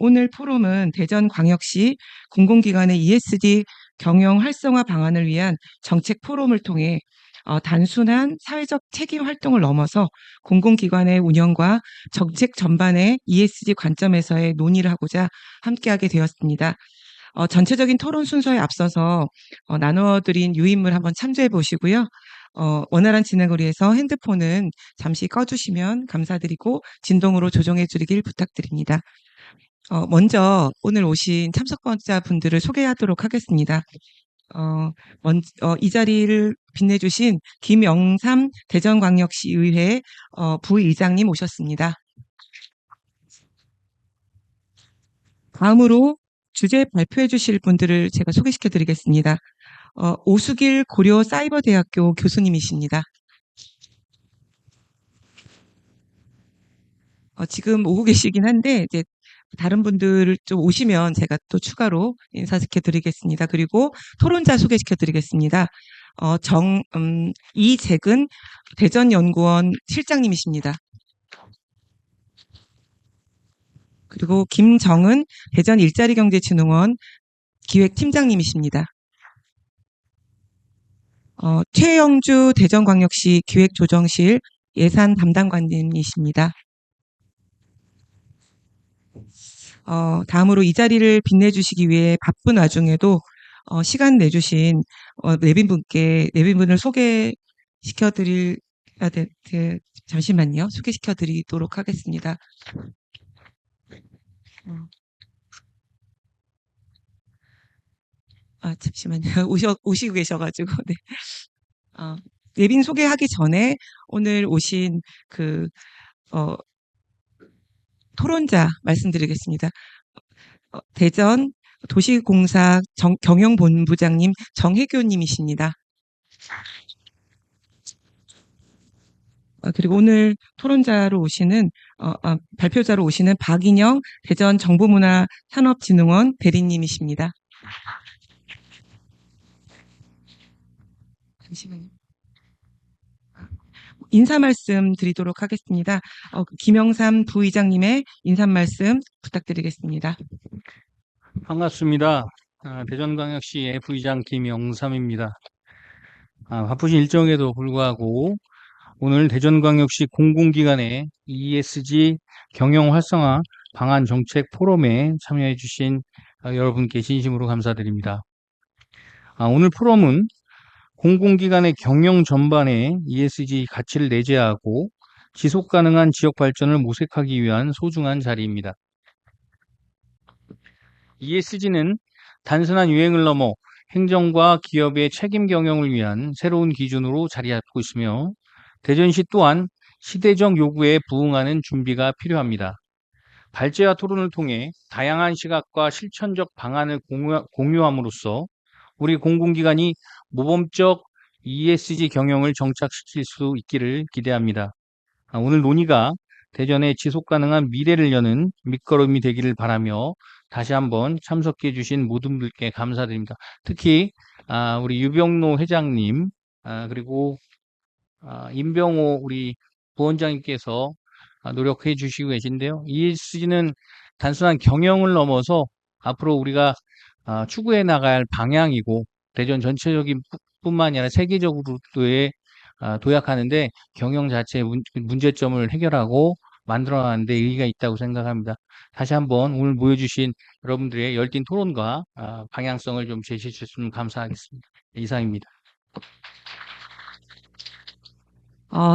오늘 포럼은 대전광역시 공공기관의 ESG 경영 활성화 방안을 위한 정책 포럼을 통해 단순한 사회적 책임 활동을 넘어서 공공기관의 운영과 정책 전반의 ESG 관점에서의 논의를 하고자 함께하게 되었습니다. 전체적인 토론 순서에 앞서서 나누어드린 유인물 한번 참조해 보시고요. 원활한 진행을 위해서 핸드폰은 잠시 꺼주시면 감사드리고 진동으로 조정해 주길 부탁드립니다. 먼저 오늘 오신 참석자분들을 소개하도록 하겠습니다. 이 자리를 빛내주신 김영삼 대전광역시의회 부의장님 오셨습니다. 다음으로 주제 발표해 주실 분들을 제가 소개시켜 드리겠습니다. 오수길 고려사이버대학교 교수님이십니다. 지금 오고 계시긴 한데 이제 다른 분들 좀 오시면 제가 또 추가로 인사시켜 드리겠습니다. 그리고 토론자 소개시켜 드리겠습니다. 이재근 대전연구원 실장님이십니다. 그리고 김정은 대전 일자리경제진흥원 기획팀장님이십니다. 최영주 대전광역시 기획조정실 예산 담당관님이십니다. 다음으로 이 자리를 빛내주시기 위해 바쁜 와중에도 시간 내주신 내빈분을 소개시켜 잠시만요. 소개시켜 드리도록 하겠습니다. 잠시만요. 오시고 계셔가지고, 네. 내빈 소개하기 전에 오늘 오신 토론자 말씀드리겠습니다. 대전 도시공사 경영본부장님 정혜교님이십니다. 그리고 오늘 토론자로 오시는 발표자로 오시는 박인영 대전 정보문화산업진흥원 대리님이십니다. 잠시만요. 인사 말씀 드리도록 하겠습니다. 김영삼 부의장님의 인사 말씀 부탁드리겠습니다. 반갑습니다. 대전광역시의 부의장 김영삼입니다. 바쁘신 일정에도 불구하고 오늘 대전광역시 공공기관의 ESG 경영 활성화 방안 정책 포럼에 참여해 주신 여러분께 진심으로 감사드립니다. 오늘 포럼은 공공기관의 경영 전반에 ESG 가치를 내재하고 지속 가능한 지역 발전을 모색하기 위한 소중한 자리입니다. ESG는 단순한 유행을 넘어 행정과 기업의 책임 경영을 위한 새로운 기준으로 자리 잡고 있으며 대전시 또한 시대적 요구에 부응하는 준비가 필요합니다. 발제와 토론을 통해 다양한 시각과 실천적 방안을 공유함으로써 우리 공공기관이 모범적 ESG 경영을 정착시킬 수 있기를 기대합니다. 오늘 논의가 대전의 지속가능한 미래를 여는 밑거름이 되기를 바라며 다시 한번 참석해 주신 모든 분들께 감사드립니다. 특히 우리 유병로 회장님 그리고 임병호 우리 부원장님께서 노력해 주시고 계신데요. ESG는 단순한 경영을 넘어서 앞으로 우리가 추구해 나갈 방향이고 대전 전체적인 뿐만이 아니라 세계적으로의 도약하는데 경영 자체의 문제점을 해결하고 만들어가는데 의의가 있다고 생각합니다. 다시 한번 오늘 모여주신 여러분들의 열띤 토론과 방향성을 좀 제시해 주셨으면 감사하겠습니다. 이상입니다.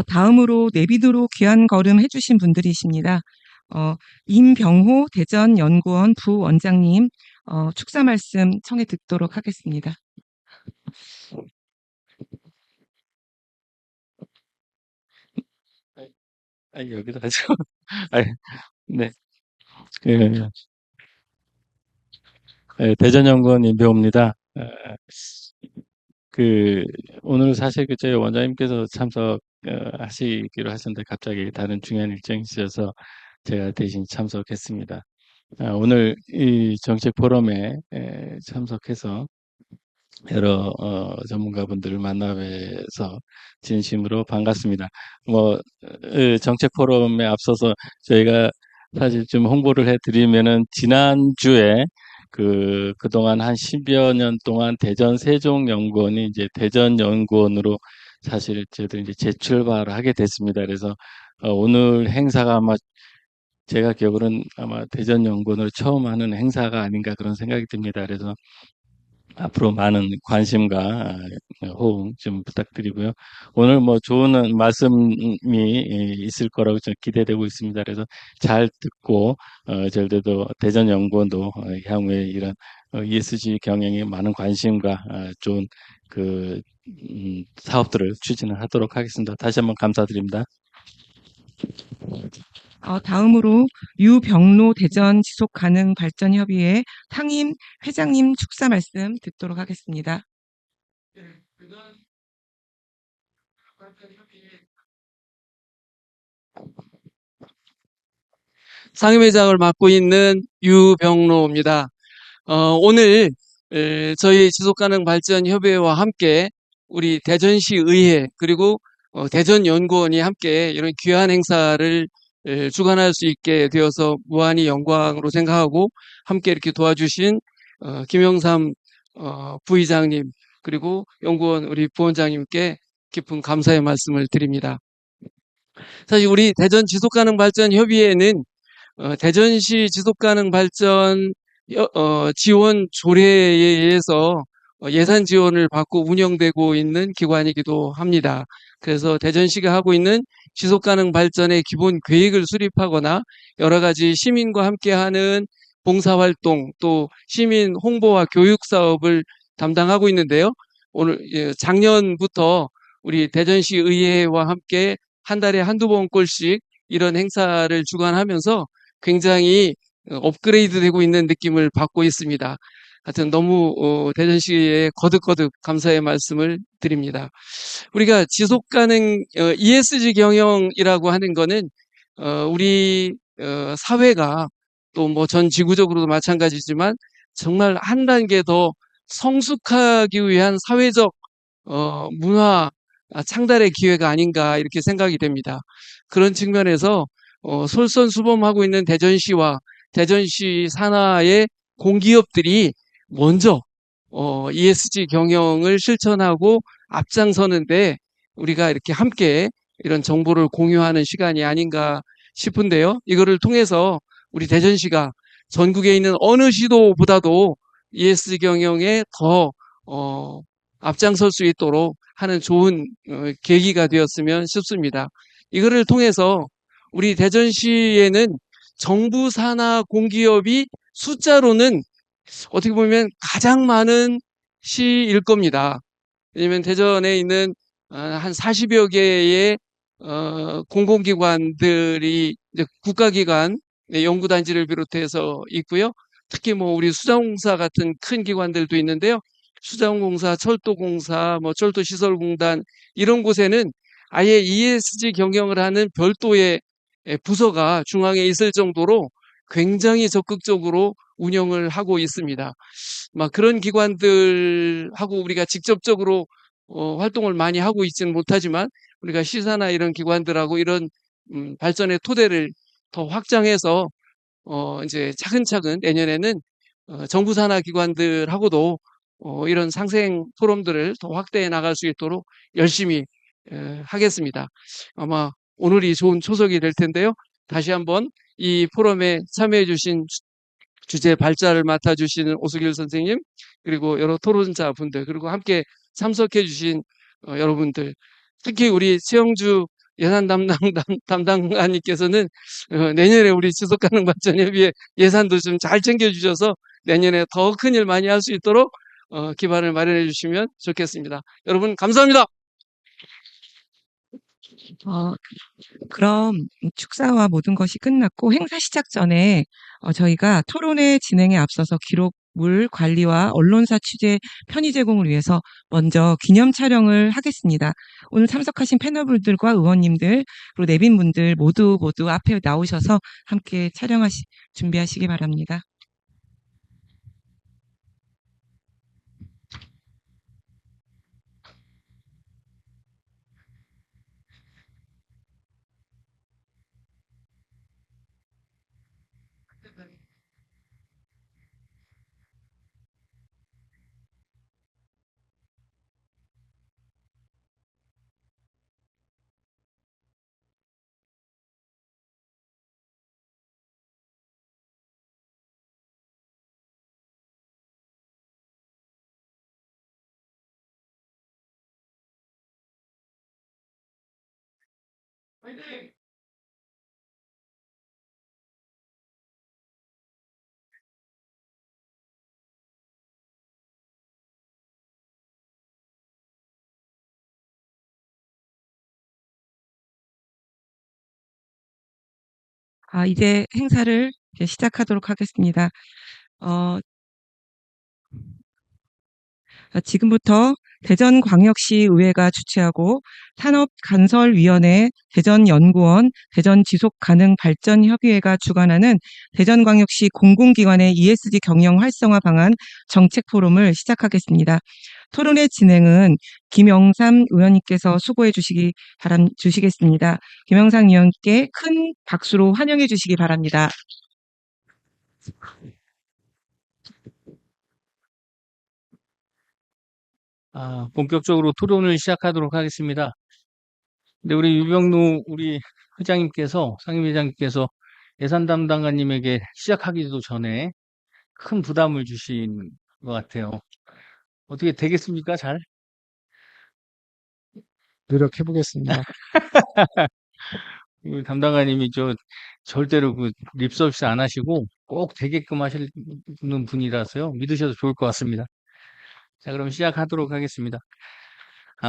다음으로 내비두로 귀한 걸음 해주신 분들이십니다. 임병호 대전연구원 부원장님 축사 말씀 청해 듣도록 하겠습니다. 여기다 하죠. 네. 대전연구원 임병호입니다. 오늘 사실 저희 원장님께서 참석하시기로 하셨는데 갑자기 다른 중요한 일정이 있어서 제가 대신 참석했습니다. 오늘 이 정책 포럼에 참석해서 여러 전문가분들을 만나 뵈서 진심으로 반갑습니다. 정책 포럼에 앞서서 저희가 사실 좀 홍보를 해드리면은 지난주에 그동안 한 10여 년 동안 대전 세종연구원이 이제 대전연구원으로 사실 저희들 이제 재출발을 하게 됐습니다. 그래서 오늘 행사가 아마 제가 기억으로는 아마 대전연구원으로 처음 하는 행사가 아닌가 그런 생각이 듭니다. 그래서 앞으로 많은 관심과 호응 좀 부탁드리고요. 오늘 뭐 좋은 말씀이 있을 거라고 좀 기대되고 있습니다. 그래서 잘 듣고 저희들도 대전연구원도 향후에 이런 ESG 경영에 많은 관심과 좋은 그 사업들을 추진을 하도록 하겠습니다. 다시 한번 감사드립니다. 다음으로 유병로 대전 지속가능발전협의회 탕임 회장님 축사 말씀 듣도록 하겠습니다. 상임회장을 맡고 있는 유병로입니다. 오늘 저희 지속가능발전협의회와 함께 우리 대전시 의회 그리고 대전연구원이 함께 이런 귀한 행사를 주관할 수 있게 되어서 무한히 영광으로 생각하고 함께 이렇게 도와주신 김영삼 부의장님 그리고 연구원 우리 부원장님께 깊은 감사의 말씀을 드립니다. 사실 우리 대전 지속가능발전협의회는 대전시 지속가능 발전 지원 조례에 의해서 예산 지원을 받고 운영되고 있는 기관이기도 합니다. 그래서 대전시가 하고 있는 지속가능 발전의 기본 계획을 수립하거나 여러 가지 시민과 함께하는 봉사활동 또 시민 홍보와 교육 사업을 담당하고 있는데요. 오늘 작년부터 우리 대전시 의회와 함께 한 달에 한두 번꼴씩 이런 행사를 주관하면서 굉장히 업그레이드 되고 있는 느낌을 받고 있습니다. 하여튼 너무 대전시에 거듭거듭 감사의 말씀을 드립니다. 우리가 지속가능 ESG 경영이라고 하는 거는 우리 사회가 또 뭐 전 지구적으로도 마찬가지지만 정말 한 단계 더 성숙하기 위한 사회적 문화 창달의 기회가 아닌가 이렇게 생각이 됩니다. 그런 측면에서 솔선수범하고 있는 대전시와 대전시 산하의 공기업들이 먼저 ESG 경영을 실천하고 앞장서는데 우리가 이렇게 함께 이런 정보를 공유하는 시간이 아닌가 싶은데요. 이거를 통해서 우리 대전시가 전국에 있는 어느 시도보다도 ESG 경영에 더 앞장설 수 있도록 하는 좋은 계기가 되었으면 싶습니다. 이거를 통해서 우리 대전시에는 정부 산하 공기업이 숫자로는 어떻게 보면 가장 많은 시일 겁니다. 왜냐하면 대전에 있는 한 40여 개의 공공기관들이 이제 국가기관, 연구단지를 비롯해서 있고요. 특히 뭐 우리 수자공사 같은 큰 기관들도 있는데요. 수자공사, 철도공사, 뭐 철도시설공단 이런 곳에는 아예 ESG 경영을 하는 별도의 부서가 중앙에 있을 정도로 굉장히 적극적으로 운영을 하고 있습니다. 막 그런 기관들하고 우리가 직접적으로 활동을 많이 하고 있지는 못하지만 우리가 시사나 이런 기관들하고 이런 발전의 토대를 더 확장해서 이제 차근차근 내년에는 정부 산하 기관들하고도 이런 상생 포럼들을 더 확대해 나갈 수 있도록 열심히 하겠습니다. 아마 오늘이 좋은 초석이 될 텐데요. 다시 한번 이 포럼에 참여해 주신 주제 발자를 맡아주시는 오수길 선생님 그리고 여러 토론자 분들 그리고 함께 참석해 주신 여러분들 특히 우리 최영주 예산 담당관님께서는 내년에 우리 지속가능발전협의회 예산도 좀 잘 챙겨주셔서 내년에 더 큰 일 많이 할 수 있도록 기반을 마련해 주시면 좋겠습니다. 여러분 감사합니다. 어, 그럼 축사와 모든 것이 끝났고 행사 시작 전에 저희가 토론회 진행에 앞서서 기록물 관리와 언론사 취재 편의 제공을 위해서 먼저 기념 촬영을 하겠습니다. 오늘 참석하신 패널분들과 의원님들 그리고 내빈분들 모두 앞에 나오셔서 함께 준비하시기 바랍니다. 이제 행사를 이제 시작하도록 하겠습니다. 어, 지금부터 대전광역시의회가 주최하고 산업간설위원회, 대전연구원, 대전지속가능발전협의회가 주관하는 대전광역시 공공기관의 ESG 경영 활성화 방안 정책 포럼을 시작하겠습니다. 토론의 진행은 김영삼 의원님께서 수고해 주시겠습니다. 김영삼 의원께 큰 박수로 환영해 주시기 바랍니다. 본격적으로 토론을 시작하도록 하겠습니다. 근데 우리 유병루 우리 회장님께서, 상임회장님께서 예산 담당관님에게 시작하기도 전에 큰 부담을 주신 것 같아요. 어떻게 되겠습니까? 잘? 노력해 보겠습니다. 우리 담당관님이 절대로 립 서비스 안 하시고 꼭 되게끔 하시는 분이라서요. 믿으셔도 좋을 것 같습니다. 자, 그럼 시작하도록 하겠습니다.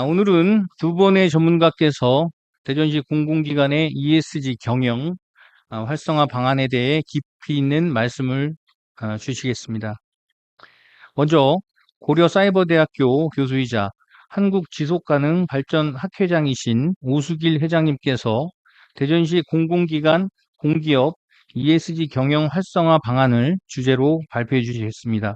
오늘은 두 번의 전문가께서 대전시 공공기관의 ESG 경영 활성화 방안에 대해 깊이 있는 말씀을 주시겠습니다. 먼저 고려사이버대학교 교수이자 한국지속가능발전학회장이신 오수길 회장님께서 대전시 공공기관, 공기업 ESG 경영 활성화 방안을 주제로 발표해 주시겠습니다.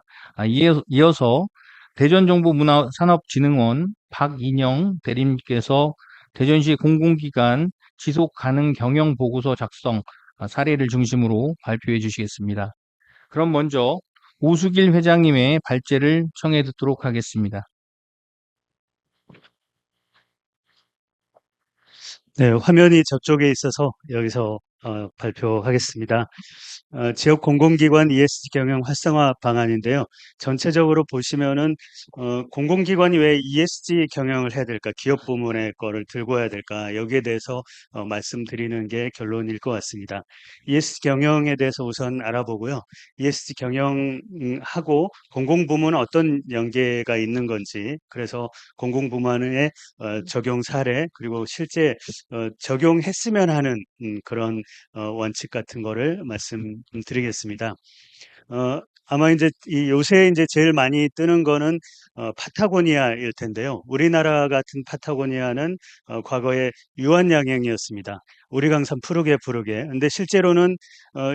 이어서 대전정보문화산업진흥원 박인영 대리님께서 대전시 공공기관 지속가능 경영 보고서 작성 사례를 중심으로 발표해 주시겠습니다. 그럼 먼저 오수길 회장님의 발제를 청해 듣도록 하겠습니다. 네, 화면이 저쪽에 있어서 여기서 발표하겠습니다. 지역 공공기관 ESG 경영 활성화 방안인데요. 전체적으로 보시면은 공공기관이 왜 ESG 경영을 해야 될까, 기업 부문의 거를 들고 해야 될까, 여기에 대해서 말씀드리는 게 결론일 것 같습니다. ESG 경영에 대해서 우선 알아보고요. ESG 경영하고 공공부문은 어떤 연계가 있는 건지, 그래서 공공부문의 적용 사례, 그리고 실제 적용했으면 하는 그런 원칙 같은 거를 말씀드리겠습니다. 아마 이제 요새 이제 제일 많이 뜨는 거는 파타고니아일 텐데요. 우리나라 같은 파타고니아는 과거에 유한양행이었습니다. 우리강산 푸르게 푸르게. 근데 실제로는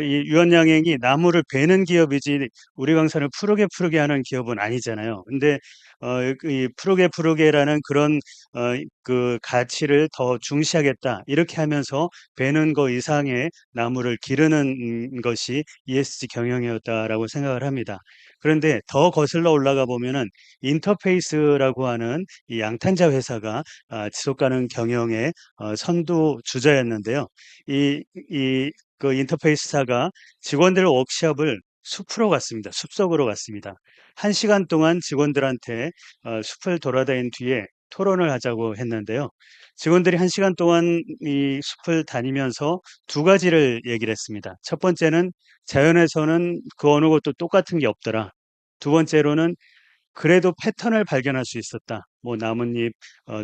이 유한양행이 나무를 베는 기업이지 우리강산을 푸르게 푸르게 하는 기업은 아니잖아요. 근데 이 푸르게 푸르게라는 그런 그 가치를 더 중시하겠다 이렇게 하면서 베는 거 이상의 나무를 기르는 것이 ESG 경영이었다라고 생각을 합니다. 그런데 더 거슬러 올라가 보면은 인터페이스라고 하는 이 양탄자 회사가 지속가능 경영의 선두 주자였는데요. 그 인터페이스사가 직원들 워크숍을 숲으로 갔습니다. 숲속으로 갔습니다. 1시간 동안 직원들한테 숲을 돌아다닌 뒤에 토론을 하자고 했는데요. 직원들이 1시간 동안 이 숲을 다니면서 두 가지를 얘기를 했습니다. 첫 번째는 자연에서는 그 어느 것도 똑같은 게 없더라. 두 번째로는 그래도 패턴을 발견할 수 있었다. 뭐 나뭇잎,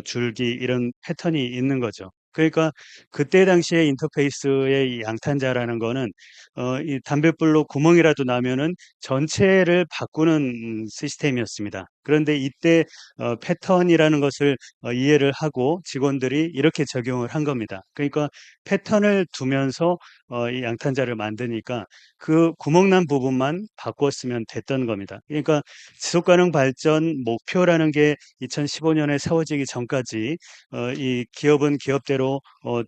줄기 이런 패턴이 있는 거죠. 그러니까 그때 당시에 인터페이스의 이 양탄자라는 거는 이 담뱃불로 구멍이라도 나면은 전체를 바꾸는 시스템이었습니다. 그런데 이때 패턴이라는 것을 이해를 하고 직원들이 이렇게 적용을 한 겁니다. 그러니까 패턴을 두면서 이 양탄자를 만드니까 그 구멍난 부분만 바꿨으면 됐던 겁니다. 그러니까 지속가능 발전 목표라는 게 2015년에 세워지기 전까지 이 기업은 기업대로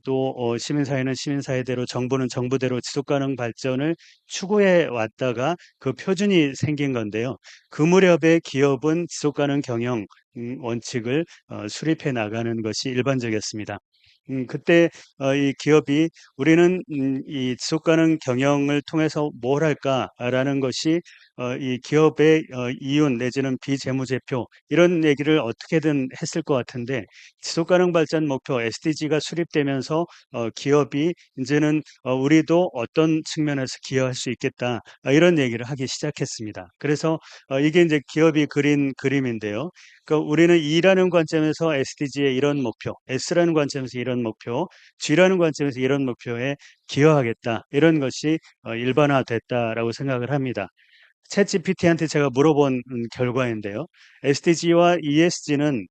또 시민사회는 시민사회대로 정부는 정부대로 지속가능 발전을 추구해 왔다가 그 표준이 생긴 건데요. 그 무렵에 기업은 지속가능 경영 원칙을 수립해 나가는 것이 일반적이었습니다. 그때 이 기업이 우리는 이 지속가능 경영을 통해서 뭘 할까라는 것이 이 기업의 이윤 내지는 비재무제표 이런 얘기를 어떻게든 했을 것 같은데 지속가능 발전 목표 SDG가 수립되면서 기업이 이제는 우리도 어떤 측면에서 기여할 수 있겠다 이런 얘기를 하기 시작했습니다. 그래서 이게 이제 기업이 그린 그림인데요. 그러니까 우리는 E라는 관점에서 SDG의 이런 목표, S라는 관점에서 이런 목표, G라는 관점에서 이런 목표에 기여하겠다. 이런 것이 일반화됐다라고 생각을 합니다. 챗GPT한테 제가 물어본 결과인데요. SDG와 ESG는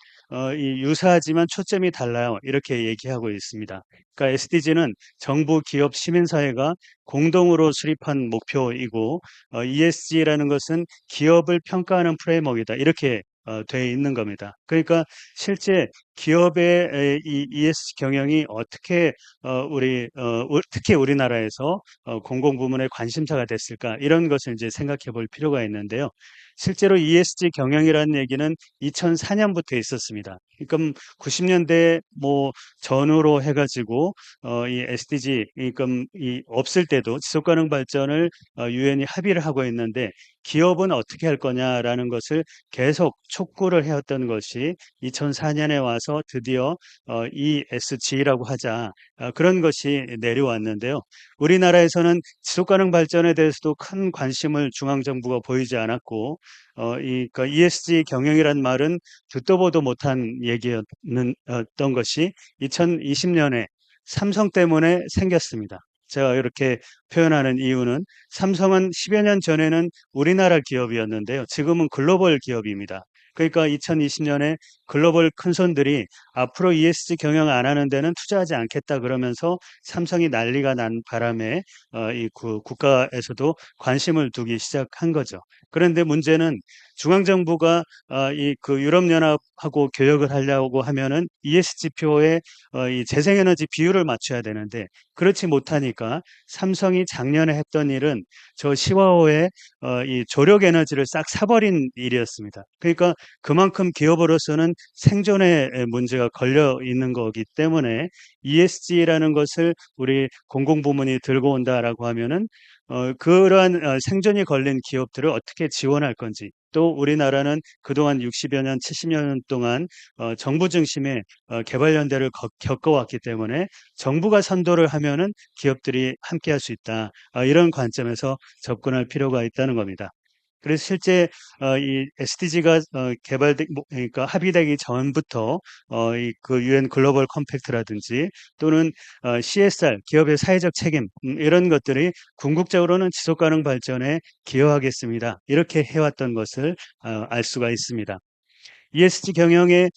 이 유사하지만 초점이 달라요. 이렇게 얘기하고 있습니다. 그러니까 SDG는 정부, 기업, 시민사회가 공동으로 수립한 목표이고 ESG라는 것은 기업을 평가하는 프레임워크이다. 이렇게 돼 있는 겁니다. 그러니까 실제 기업의 이 ESG 경영이 어떻게 특히 우리나라에서 공공부문의 관심사가 됐을까 이런 것을 이제 생각해 볼 필요가 있는데요. 실제로 ESG 경영이라는 얘기는 2004년부터 있었습니다. 그러니까 90년대 뭐 전후로 해가지고 이 SDG 그러니까 이 없을 때도 지속가능 발전을 유엔이 합의를 하고 있는데 기업은 어떻게 할 거냐라는 것을 계속 촉구를 해왔던 것이 2004년에 와서 드디어 ESG라고 하자 그런 것이 내려왔는데요. 우리나라에서는 지속가능 발전에 대해서도 큰 관심을 중앙정부가 보이지 않았고 그러니까 ESG 경영이란 말은 듣도 보도 못한 얘기였던 것이 2020년에 삼성 때문에 생겼습니다. 제가 이렇게 표현하는 이유는 삼성은 10여 년 전에는 우리나라 기업이었는데요. 지금은 글로벌 기업입니다. 그러니까 2020년에 글로벌 큰손들이 앞으로 ESG 경영 안 하는 데는 투자하지 않겠다 그러면서 삼성이 난리가 난 바람에 이 국가에서도 관심을 두기 시작한 거죠. 그런데 문제는 중앙정부가 이 유럽연합하고 교역을 하려고 하면은 ESG표에 이 재생에너지 비율을 맞춰야 되는데 그렇지 못하니까 삼성이 작년에 했던 일은 저 시화호에 이 조력 에너지를 싹 사버린 일이었습니다. 그러니까 그만큼 기업으로서는 생존의 문제가 걸려 있는 거기 때문에 ESG라는 것을 우리 공공부문이 들고 온다라고 하면은 그러한 생존이 걸린 기업들을 어떻게 지원할 건지 또 우리나라는 그동안 60여 년, 70여 년 동안 정부 중심의 개발연대를 겪어왔기 때문에 정부가 선도를 하면은 기업들이 함께 할 수 있다. 이런 관점에서 접근할 필요가 있다는 겁니다. 그래서 실제 이 SDG가 그러니까 합의되기 전부터 그 UN 글로벌 컴팩트라든지 또는 CSR 기업의 사회적 책임 이런 것들이 궁극적으로는 지속가능 발전에 기여하겠습니다. 이렇게 해왔던 것을 알 수가 있습니다. ESG 경영의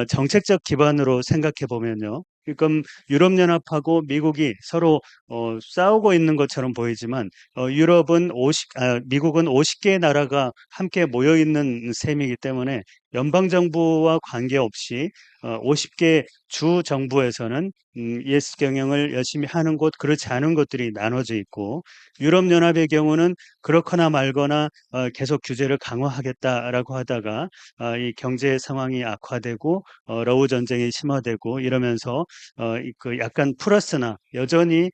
정책적 기반으로 생각해 보면요. 그러니까 유럽연합하고 미국이 서로 싸우고 있는 것처럼 보이지만 미국은 50개의 나라가 함께 모여 있는 셈이기 때문에 연방정부와 관계없이 50개 주 정부에서는 ESG 경영을 열심히 하는 곳, 그렇지 않은 곳들이 나눠져 있고 유럽연합의 경우는 그렇거나 말거나 계속 규제를 강화하겠다라고 하다가 이 경제 상황이 악화되고 러우 전쟁이 심화되고 이러면서 그 약간 플러스나 여전히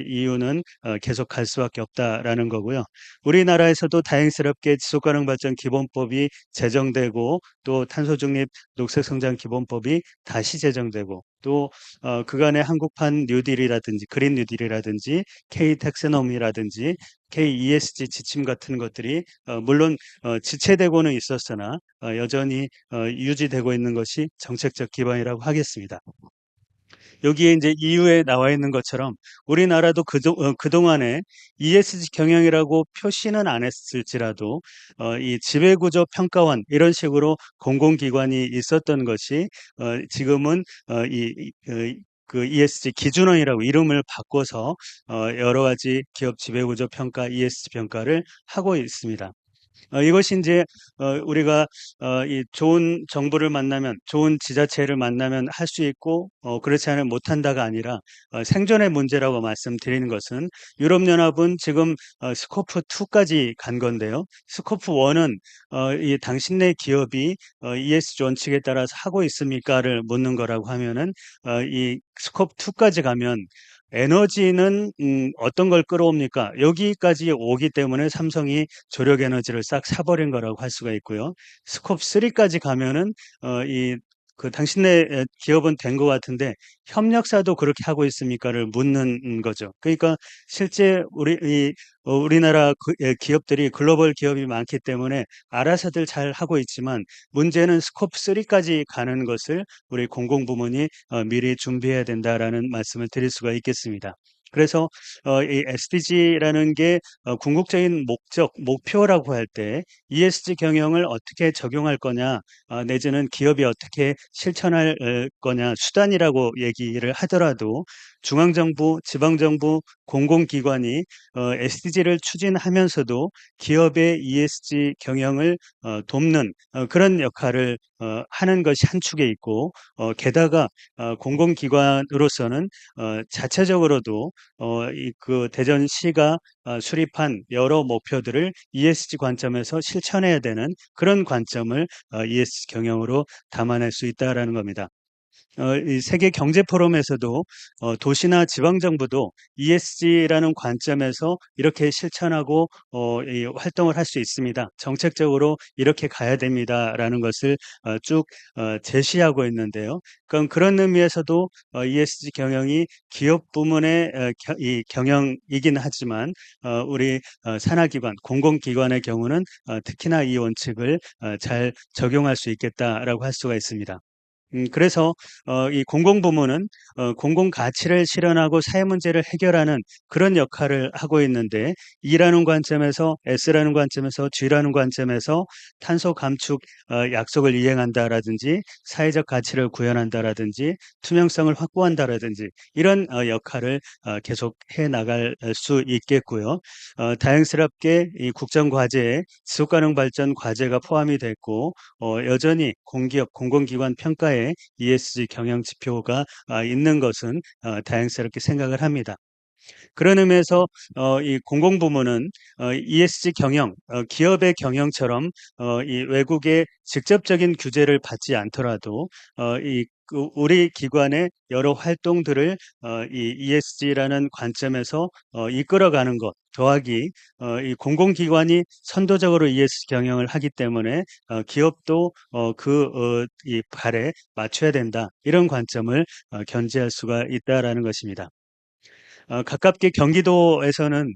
이유는 계속 갈 수밖에 없다라는 거고요. 우리나라에서도 다행스럽게 지속가능 발전 기본법이 제정되고 또 탄소중립 녹색성장 기본법이 다시 제정되고 또 그간의 한국판 뉴딜이라든지 그린 뉴딜이라든지 K 텍스노미라든지 K ESG 지침 같은 것들이 물론 지체되고는 있었으나 여전히 유지되고 있는 것이 정책적 기반이라고 하겠습니다. 여기에 이제 이유에 나와 있는 것처럼 우리나라도 그동안에 ESG 경영이라고 표시는 안 했을지라도 이 지배구조 평가원 이런 식으로 공공기관이 있었던 것이 지금은 그 ESG 기준원이라고 이름을 바꿔서 여러 가지 기업 지배구조 평가, ESG 평가를 하고 있습니다. 이것이 이제 우리가 이 좋은 정부를 만나면, 좋은 지자체를 만나면 할 수 있고 그렇지 않으면 못한다가 아니라 생존의 문제라고 말씀드리는 것은 유럽연합은 지금 스코프 2까지 간 건데요. 스코프 1은 이 당신네 기업이 ESG 원칙에 따라서 하고 있습니까를 묻는 거라고 하면은 이 스코프 2까지 가면 에너지는 어떤 걸 끌어옵니까? 여기까지 오기 때문에 삼성이 조력 에너지를 싹 사버린 거라고 할 수가 있고요. 스콥 3까지 가면은 당신네 기업은 된 것 같은데 협력사도 그렇게 하고 있습니까를 묻는 거죠. 그러니까 실제 우리나라 기업들이 글로벌 기업이 많기 때문에 알아서들 잘 하고 있지만 문제는 스콥 3까지 가는 것을 우리 공공부문이 미리 준비해야 된다라는 말씀을 드릴 수가 있겠습니다. 그래서 이 SDG라는 게 궁극적인 목표라고 할 때 ESG 경영을 어떻게 적용할 거냐, 내지는 기업이 어떻게 실천할 거냐, 수단이라고 얘기를 하더라도 중앙정부, 지방정부, 공공기관이 SDG를 추진하면서도 기업의 ESG 경영을 돕는 그런 역할을 하는 것이 한 축에 있고 게다가 공공기관으로서는 자체적으로도 그 대전시가 수립한 여러 목표들을 ESG 관점에서 실천해야 되는 그런 관점을 ESG 경영으로 담아낼 수 있다라는 겁니다. 이 세계 경제 포럼에서도 도시나 지방 정부도 ESG라는 관점에서 이렇게 실천하고 이 활동을 할 수 있습니다. 정책적으로 이렇게 가야 됩니다라는 것을 쭉 제시하고 있는데요. 그런 의미에서도 ESG 경영이 기업 부문의 이 경영이긴 하지만 우리 산하기관, 공공기관의 경우는 특히나 이 원칙을 잘 적용할 수 있겠다라고 할 수가 있습니다. 그래서 이 공공부문은 공공 가치를 실현하고 사회 문제를 해결하는 그런 역할을 하고 있는데 E라는 관점에서, S라는 관점에서, G라는 관점에서 탄소 감축 약속을 이행한다라든지 사회적 가치를 구현한다라든지 투명성을 확보한다라든지 이런 역할을 계속 해 나갈 수 있겠고요. 다행스럽게 이 국정과제에 지속가능 발전 과제가 포함이 됐고 여전히 공기업, 공공기관 평가에 ESG 경영 지표가 있는 것은 다행스럽게 생각을 합니다. 그런 의미에서 이 공공부문은 ESG 경영, 기업의 경영처럼 이 외국의 직접적인 규제를 받지 않더라도 우리 기관의 여러 활동들을 이 ESG라는 관점에서 이끌어가는 것 더하기 이 공공기관이 선도적으로 ESG 경영을 하기 때문에 기업도 이 발에 맞춰야 된다 이런 관점을 견지할 수가 있다라는 것입니다. 가깝게 경기도에서는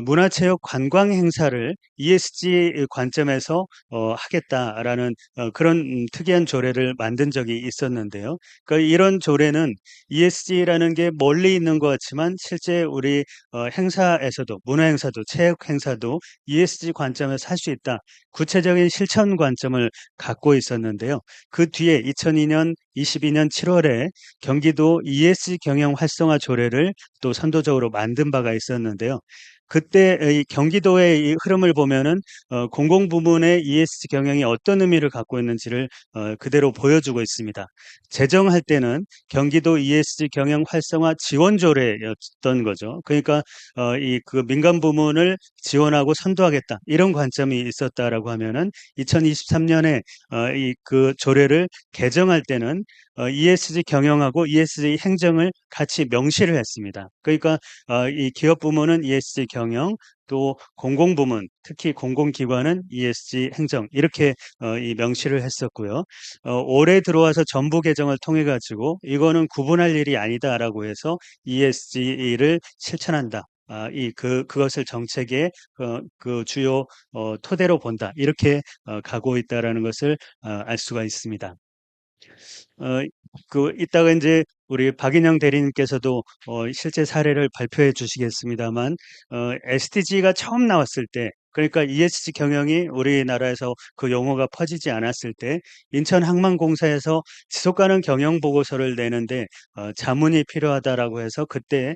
문화체육 관광 행사를 ESG 관점에서 하겠다라는 그런 특이한 조례를 만든 적이 있었는데요. 그러니까 이런 조례는 ESG라는 게 멀리 있는 것 같지만 실제 우리 행사에서도 문화행사도 체육행사도 ESG 관점에서 할 수 있다. 구체적인 실천 관점을 갖고 있었는데요. 그 뒤에 2002년, 22년 7월에 경기도 ESG 경영 활성화 조례를 또 선도적으로 만든 바가 있었는데요. 그때 이 경기도의 이 흐름을 보면은 공공부문의 ESG 경영이 어떤 의미를 갖고 있는지를 그대로 보여주고 있습니다. 제정할 때는 경기도 ESG 경영 활성화 지원 조례였던 거죠. 그러니까 이 그 민간 부문을 지원하고 선도하겠다 이런 관점이 있었다라고 하면은 2023년에 이 그 조례를 개정할 때는 ESG 경영하고 ESG 행정을 같이 명시를 했습니다. 그러니까 이 기업 부문은 ESG 경영, 또 공공부문, 특히 공공기관은 ESG 행정 이렇게 이 명시를 했었고요. 올해 들어와서 정부 개정을 통해 가지고 이거는 구분할 일이 아니다라고 해서 ESG를 실천한다. 그것을 정책의 그 주요 토대로 본다. 이렇게 가고 있다라는 것을 알 수가 있습니다. 어, 이따가 이제 우리 박인영 대리님께서도 실제 사례를 발표해 주시겠습니다만, SDG가 처음 나왔을 때, 그러니까 ESG 경영이 우리나라에서 그 용어가 퍼지지 않았을 때, 인천항만공사에서 지속가능 경영 보고서를 내는데 자문이 필요하다라고 해서 그때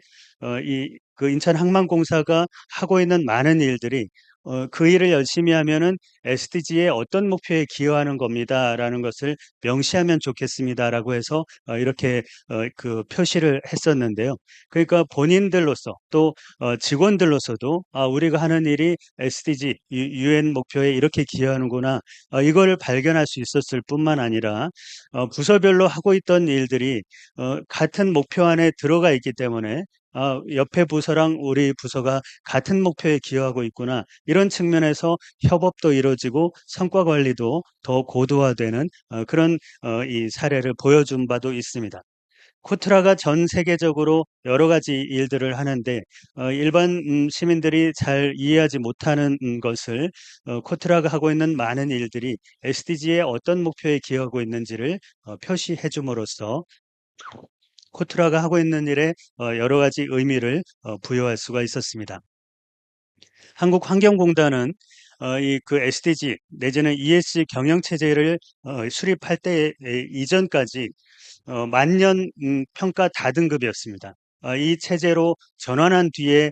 그 인천항만공사가 하고 있는 많은 일들이 그 일을 열심히 하면은 SDG의 어떤 목표에 기여하는 겁니다라는 것을 명시하면 좋겠습니다라고 해서 이렇게 그 표시를 했었는데요. 그러니까 본인들로서 또 직원들로서도 우리가 하는 일이 SDG, UN 목표에 이렇게 기여하는구나, 이걸 발견할 수 있었을 뿐만 아니라 부서별로 하고 있던 일들이 같은 목표 안에 들어가 있기 때문에 옆에 부서랑 우리 부서가 같은 목표에 기여하고 있구나. 이런 측면에서 협업도 이루어지고 성과 관리도 더 고도화되는 그런 이 사례를 보여준 바도 있습니다. 코트라가 전 세계적으로 여러 가지 일들을 하는데 일반 시민들이 잘 이해하지 못하는 것을 코트라가 하고 있는 많은 일들이 SDG의 어떤 목표에 기여하고 있는지를 표시해 줌으로써 코트라가 하고 있는 일에 여러 가지 의미를 부여할 수가 있었습니다. 한국환경공단은 이 그 SDG 내지는 ESG 경영 체제를 수립할 때 이전까지 만년 평가 다등급이었습니다. 이 체제로 전환한 뒤에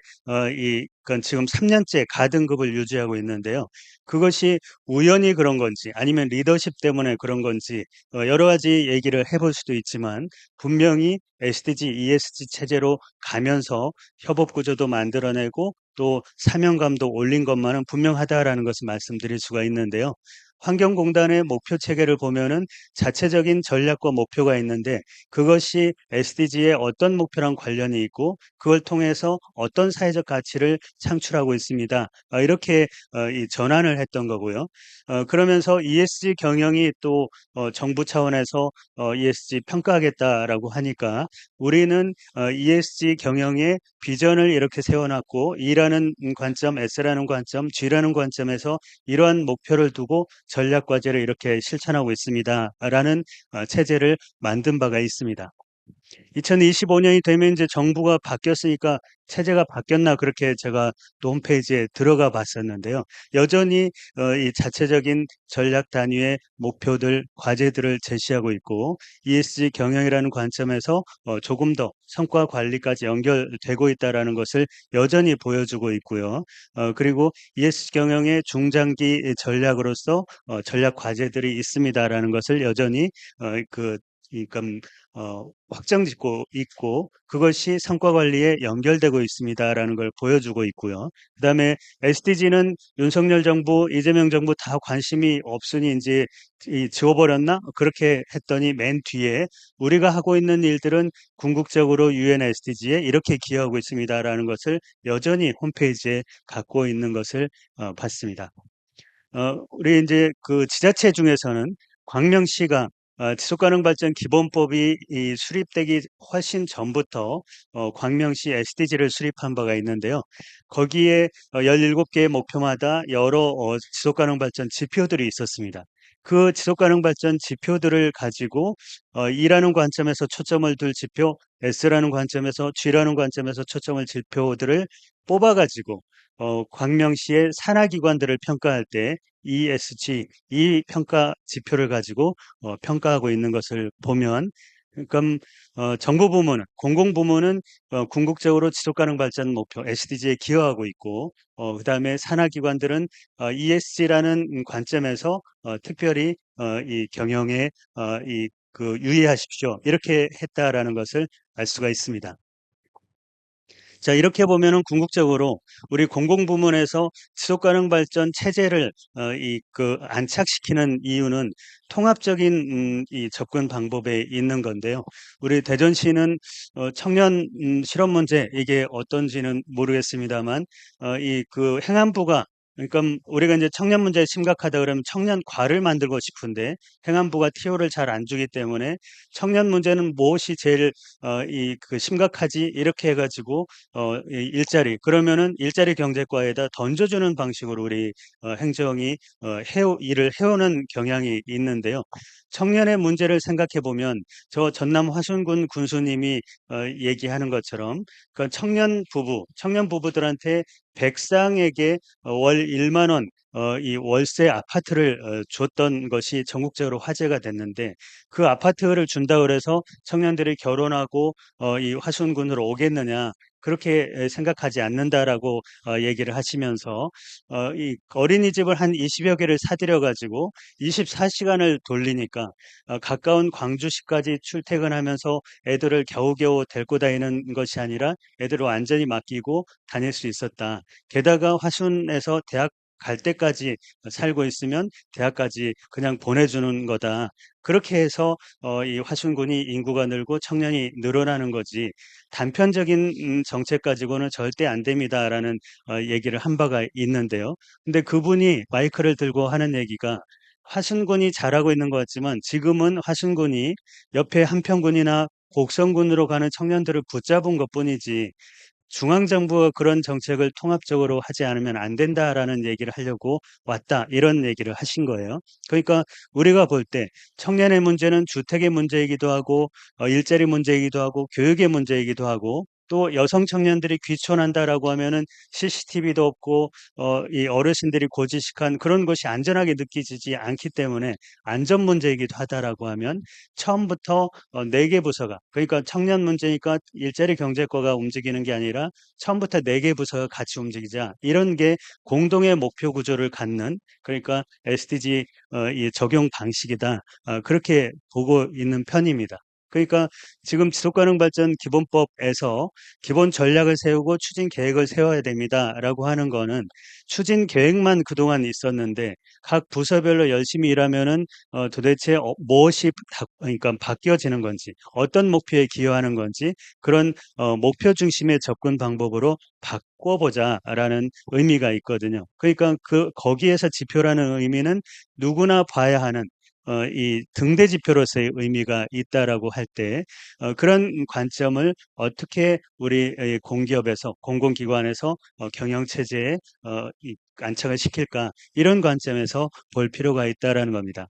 그건 지금 3년째 가등급을 유지하고 있는데요. 그것이 우연히 그런 건지 아니면 리더십 때문에 그런 건지 여러 가지 얘기를 해볼 수도 있지만 분명히 SDG, ESG 체제로 가면서 협업 구조도 만들어내고 또 사명감도 올린 것만은 분명하다라는 것을 말씀드릴 수가 있는데요. 환경공단의 목표 체계를 보면은 자체적인 전략과 목표가 있는데 그것이 SDG의 어떤 목표랑 관련이 있고 그걸 통해서 어떤 사회적 가치를 창출하고 있습니다. 이렇게 이 전환을 했던 거고요. 그러면서 ESG 경영이 또 정부 차원에서 ESG 평가하겠다라고 하니까 우리는 ESG 경영의 비전을 이렇게 세워놨고 E라는 관점, S라는 관점, G라는 관점에서 이러한 목표를 두고 전략 과제를 이렇게 실천하고 있습니다라는 체제를 만든 바가 있습니다. 2025년이 되면 이제 정부가 바뀌었으니까 체제가 바뀌었나 그렇게 제가 또 홈페이지에 들어가 봤었는데요. 여전히 이 자체적인 전략 단위의 목표들, 과제들을 제시하고 있고 ESG 경영이라는 관점에서 조금 더 성과 관리까지 연결되고 있다라는 것을 여전히 보여주고 있고요. 그리고 ESG 경영의 중장기 전략으로서 전략 과제들이 있습니다라는 것을 여전히 확정짓고 있고 그것이 성과 관리에 연결되고 있습니다라는 걸 보여주고 있고요. 그다음에 SDG는 윤석열 정부, 이재명 정부 다 관심이 없으니 이제 지워버렸나? 그렇게 했더니 맨 뒤에 우리가 하고 있는 일들은 궁극적으로 UN SDG에 이렇게 기여하고 있습니다라는 것을 여전히 홈페이지에 갖고 있는 것을 봤습니다. 우리 이제 그 지자체 중에서는 광명시가 지속가능 발전 기본법이 수립되기 훨씬 전부터 광명시 SDG를 수립한 바가 있는데요. 거기에 17개의 목표마다 여러 지속가능 발전 지표들이 있었습니다. 그 지속가능 발전 지표들을 가지고 E라는 관점에서 초점을 둘 지표, S라는 관점에서 G라는 관점에서 초점을 지표들을 뽑아가지고 광명시의 산하기관들을 평가할 때 ESG, 이 평가 지표를 가지고 평가하고 있는 것을 보면 그러니까 정부 부문은 공공부문은 궁극적으로 지속가능 발전 목표 SDG에 기여하고 있고 그다음에 산하기관들은 ESG라는 관점에서 특별히 이 경영에 유의하십시오. 이렇게 했다라는 것을 알 수가 있습니다. 자, 이렇게 보면은 궁극적으로 우리 공공부문에서 지속가능 발전 체제를 안착시키는 이유는 통합적인 이 접근 방법에 있는 건데요. 우리 대전시는 청년 실업 문제 이게 어떤지는 모르겠습니다만 이 그 행안부가 그러니까 우리가 이제 청년 문제 심각하다 그러면 청년과를 만들고 싶은데 행안부가 TO를 잘 안 주기 때문에 청년 문제는 무엇이 제일 심각하지 이렇게 해가지고 이 일자리 그러면은 일자리 경제과에다 던져주는 방식으로 우리 행정이 일을 해오는 경향이 있는데요. 청년의 문제를 생각해 보면 저 전남 화순군 군수님이 얘기하는 것처럼 그 청년 부부들한테 백상에게 월 1만 원 이 월세 아파트를 줬던 것이 전국적으로 화제가 됐는데 그 아파트를 준다 그래서 청년들이 결혼하고 이 화순군으로 오겠느냐 그렇게 생각하지 않는다라고 얘기를 하시면서 이 어린이집을 한 20여 개를 사들여 가지고 24시간을 돌리니까 가까운 광주시까지 출퇴근하면서 애들을 겨우겨우 데리고 다니는 것이 아니라 애들을 완전히 맡기고 다닐 수 있었다. 게다가 화순에서 대학 갈 때까지 살고 있으면 대학까지 그냥 보내주는 거다. 그렇게 해서 이 화순군이 인구가 늘고 청년이 늘어나는 거지 단편적인 정책 가지고는 절대 안 됩니다라는 얘기를 한 바가 있는데요. 근데 그분이 마이크를 들고 하는 얘기가 화순군이 잘하고 있는 것 같지만 지금은 화순군이 옆에 한평군이나 곡성군으로 가는 청년들을 붙잡은 것뿐이지 중앙정부가 그런 정책을 통합적으로 하지 않으면 안 된다라는 얘기를 하려고 왔다. 이런 얘기를 하신 거예요. 그러니까 우리가 볼 때 청년의 문제는 주택의 문제이기도 하고 일자리 문제이기도 하고 교육의 문제이기도 하고 또 여성 청년들이 귀촌한다라고 하면은 CCTV도 없고 이 어르신들이 고지식한 그런 것이 안전하게 느끼지지 않기 때문에 안전 문제이기도 하다라고 하면 처음부터 네 개 부서가 그러니까 청년 문제니까 일자리 경제과가 움직이는 게 아니라 처음부터 네 개 부서가 같이 움직이자 이런 게 공동의 목표 구조를 갖는 그러니까 SDG 이 적용 방식이다 그렇게 보고 있는 편입니다. 그러니까 지금 지속가능발전 기본법에서 기본 전략을 세우고 추진 계획을 세워야 됩니다라고 하는 거는 추진 계획만 그동안 있었는데 각 부서별로 열심히 일하면은 도대체 무엇이 그러니까 바뀌어지는 건지 어떤 목표에 기여하는 건지 그런 목표 중심의 접근 방법으로 바꿔보자라는 의미가 있거든요. 그러니까 거기에서 지표라는 의미는 누구나 봐야 하는 이 등대 지표로서의 의미가 있다라고 할 때 그런 관점을 어떻게 우리 공기업에서 공공기관에서 경영 체제에 안착을 시킬까 이런 관점에서 볼 필요가 있다라는 겁니다.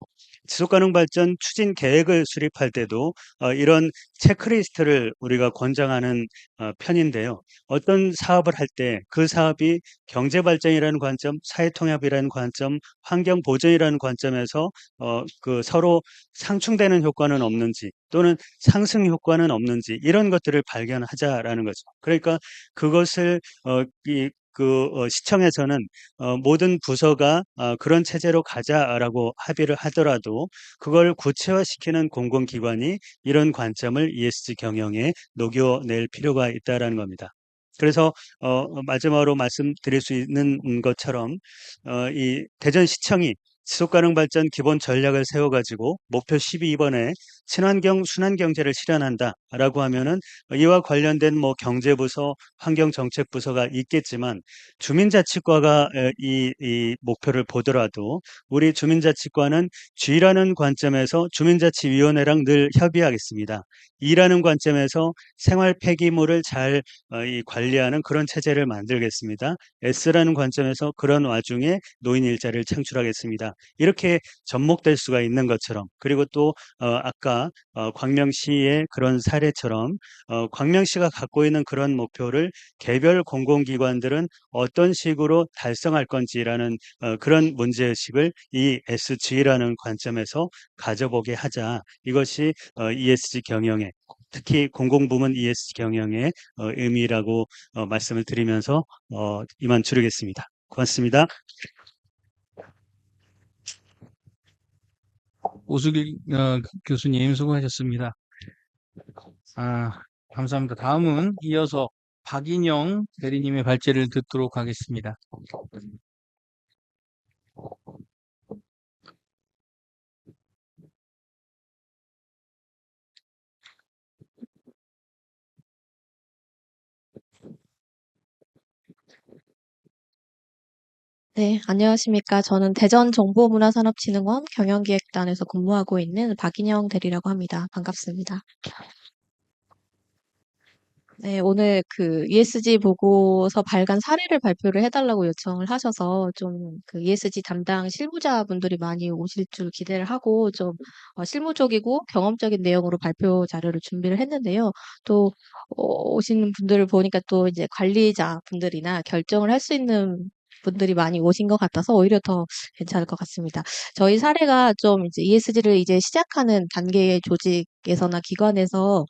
지속가능 발전 추진 계획을 수립할 때도 이런 체크리스트를 우리가 권장하는 편인데요. 어떤 사업을 할 때 그 사업이 경제 발전이라는 관점, 사회 통합이라는 관점, 환경 보전이라는 관점에서 그 서로 상충되는 효과는 없는지 또는 상승 효과는 없는지 이런 것들을 발견하자라는 거죠. 그러니까 그것을 시청에서는 모든 부서가 그런 체제로 가자라고 합의를 하더라도 그걸 구체화시키는 공공기관이 이런 관점을 ESG 경영에 녹여낼 필요가 있다라는 겁니다. 그래서 마지막으로 말씀드릴 수 있는 것처럼 이 대전시청이 지속가능 발전 기본 전략을 세워가지고 목표 12번에 친환경 순환경제를 실현한다라고 하면은 이와 관련된 뭐 경제부서, 환경정책부서가 있겠지만 주민자치과가 이 목표를 보더라도 우리 주민자치과는 G라는 관점에서 주민자치위원회랑 늘 협의하겠습니다. E라는 관점에서 생활 폐기물을 잘 이 관리하는 그런 체제를 만들겠습니다. S라는 관점에서 그런 와중에 노인 일자리를 창출하겠습니다. 이렇게 접목될 수가 있는 것처럼 그리고 또 아까 광명시의 그런 사례처럼 광명시가 갖고 있는 그런 목표를 개별 공공기관들은 어떤 식으로 달성할 건지라는 그런 문제의식을 이 SG라는 관점에서 가져보게 하자. 이것이 ESG 경영의 특히 공공부문 ESG 경영의 의미라고 말씀을 드리면서 이만 줄이겠습니다. 고맙습니다. 오수길 교수님 수고하셨습니다. 감사합니다. 다음은 이어서 박인영 대리님의 발제를 듣도록 하겠습니다. 네, 안녕하십니까. 저는 대전정보문화산업진흥원 경영기획단에서 근무하고 있는 박인영 대리라고 합니다. 반갑습니다. 네, 오늘 그 ESG 보고서 발간 사례를 발표를 해달라고 요청을 하셔서 좀 그 ESG 담당 실무자분들이 많이 오실 줄 기대를 하고 좀 실무적이고 경험적인 내용으로 발표 자료를 준비를 했는데요. 또 오신 분들을 보니까 또 이제 관리자 분들이나 결정을 할 수 있는 분들이 많이 오신 것 같아서 오히려 더 괜찮을 것 같습니다. 저희 사례가 좀 이제 ESG를 이제 시작하는 단계의 조직에서나 기관에서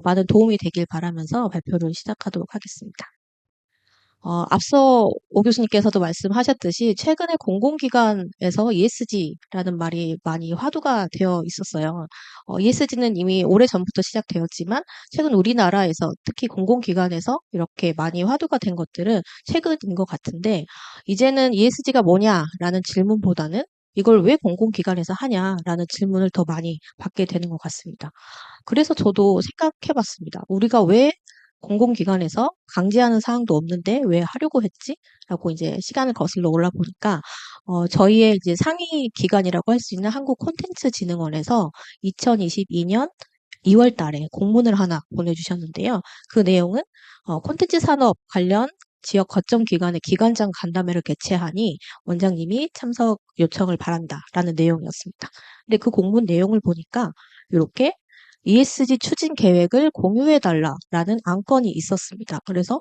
많은 도움이 되길 바라면서 발표를 시작하도록 하겠습니다. 앞서 오 교수님께서도 말씀하셨듯이 최근에 공공기관에서 ESG라는 말이 많이 화두가 되어 있었어요. ESG는 이미 오래전부터 시작되었지만 최근 우리나라에서 특히 공공기관에서 이렇게 많이 화두가 된 것들은 최근인 것 같은데 이제는 ESG가 뭐냐라는 질문보다는 이걸 왜 공공기관에서 하냐라는 질문을 더 많이 받게 되는 것 같습니다. 그래서 저도 생각해 봤습니다. 우리가 왜 공공기관에서 강제하는 사항도 없는데 왜 하려고 했지? 라고 이제 시간을 거슬러 올라보니까, 저희의 이제 상위 기관이라고 할 수 있는 한국콘텐츠진흥원에서 2022년 2월 달에 공문을 하나 보내주셨는데요. 그 내용은, 콘텐츠 산업 관련 지역 거점 기관의 기관장 간담회를 개최하니 원장님이 참석 요청을 바란다라는 내용이었습니다. 근데 그 공문 내용을 보니까 이렇게 ESG 추진 계획을 공유해달라라는 안건이 있었습니다. 그래서